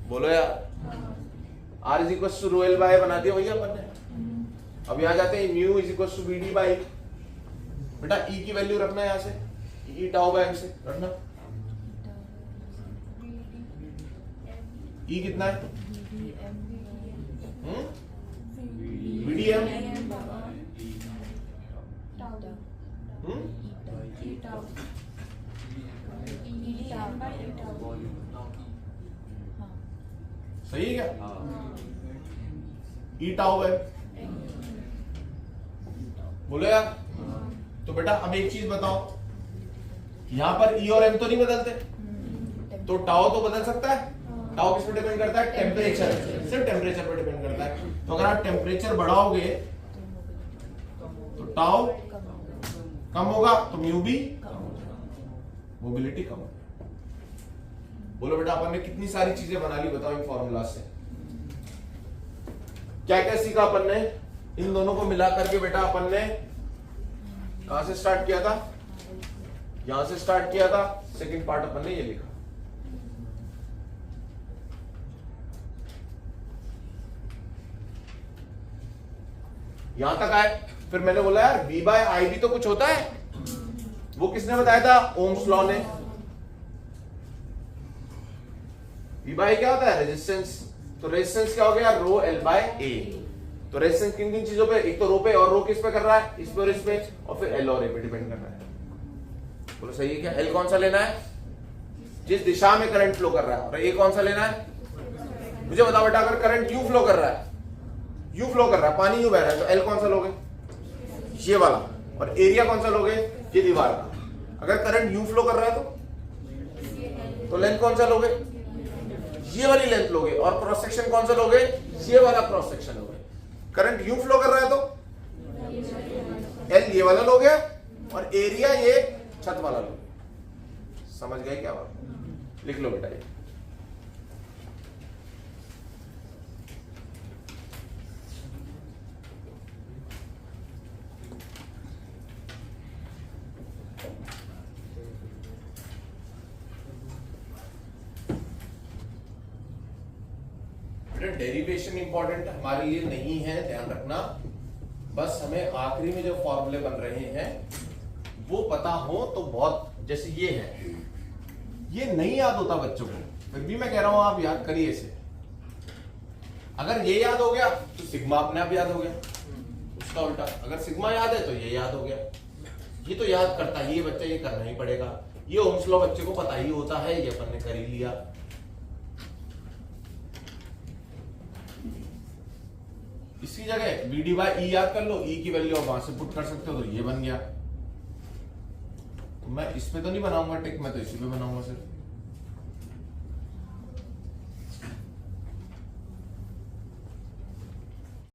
बोलो यार, R is equal to rho L by बना दिया भैया अपन ने। अब यहां जाते हैं mu is equal to B D by. बेटा E की वैल्यू रखना है यहां से, E टाउ बाय M से रखना। E कितना है? VDM। सही है क्या? E टाउ है। बोलो यार। तो बेटा अब एक चीज बताओ, यहां पर E और M तो नहीं बदलते, तो टाउ तो बदल सकता है। टाउ किस पे डिपेंड करता है? टेम्परेचर। सिर्फ टेम्परेचर पे डिपेंड करता है। तो अगर आप टेम्परेचर बढ़ाओगे तो टाउ कम होगा तो म्यू भी, मोबिलिटी कम होगी। बोलो बेटा अपन ने कितनी सारी चीजें बना ली बताओ इन फॉर्मूला से। क्या क्या सीखा अपन ने? इन दोनों को मिला करके बेटा अपन ने कहां से स्टार्ट किया था? यहां से स्टार्ट किया था। सेकंड पार्ट अपन ने ये लिखा। यहां तक आए, फिर मैंने बोला यार V बाय I भी तो कुछ होता है। वो किसने बताया था? ओम्स लॉ ने। V बाय क्या होता है? रेजिस्टेंस। तो रेजिस्टेंस क्या हो गया? रो एल बाय ए। तो रेजिस्टेंस किन किन चीजों पे? एक तो रो पे, और रो किस पे कर रहा है? इस पे और इस पे, और फिर एल और ए पे डिपेंड कर रहा है। बोलो सही है क्या? एल कौन सा लेना है? जिस दिशा में करंट फ्लो कर रहा है। और ए कौन सा लेना है? मुझे बताओ बेटा, अगर करंट यू फ्लो कर रहा है, यू फ्लो कर रहा है, पानी यू बह रहा है, तो एल कौन सा लोगे? ये वाला। और एरिया कौन सा लोगे? ये दीवार का। अगर करंट यू फ्लो कर रहा है तो लेंथ कौन सा लोगे? ये वाली लेंथ लोगे। और क्रॉस सेक्शन कौन सा लोगे? ये वाला क्रॉस सेक्शन लोगे। करंट यू फ्लो कर रहा है तो एल ये वाला लोगे और एरिया ये छत वाला लोगे। समझ गए क्या बात? लिख लो बेटा ये। डेरिवेशन इंपॉर्टेंट हमारे लिए नहीं है, ध्यान रखना। बस हमें आखिरी में जो फॉर्मूले बन रहे हैं वो पता हो तो बहुत। जैसे ये है, ये नहीं याद होता बच्चों को, फिर भी मैं कह रहा हूं आप याद करिए इसे। अगर ये याद हो गया तो सिग्मा अपने आप याद हो गया। उसका उल्टा, अगर सिग्मा याद है तो ये याद हो गया। ये तो याद करता ही ये बच्चा, ये करना ही पड़ेगा। ये ओम्स लॉ बच्चे को पता ही होता है, ये अपन ने कर ही लिया। इसकी जगह VD बाय E याद कर लो, E की वैल्यू आप वहां से पुट कर सकते हो, तो ये बन गया। तो मैं इस पे तो नहीं बनाऊंगा टिक, मैं तो इसी पे बनाऊंगा सिर्फ।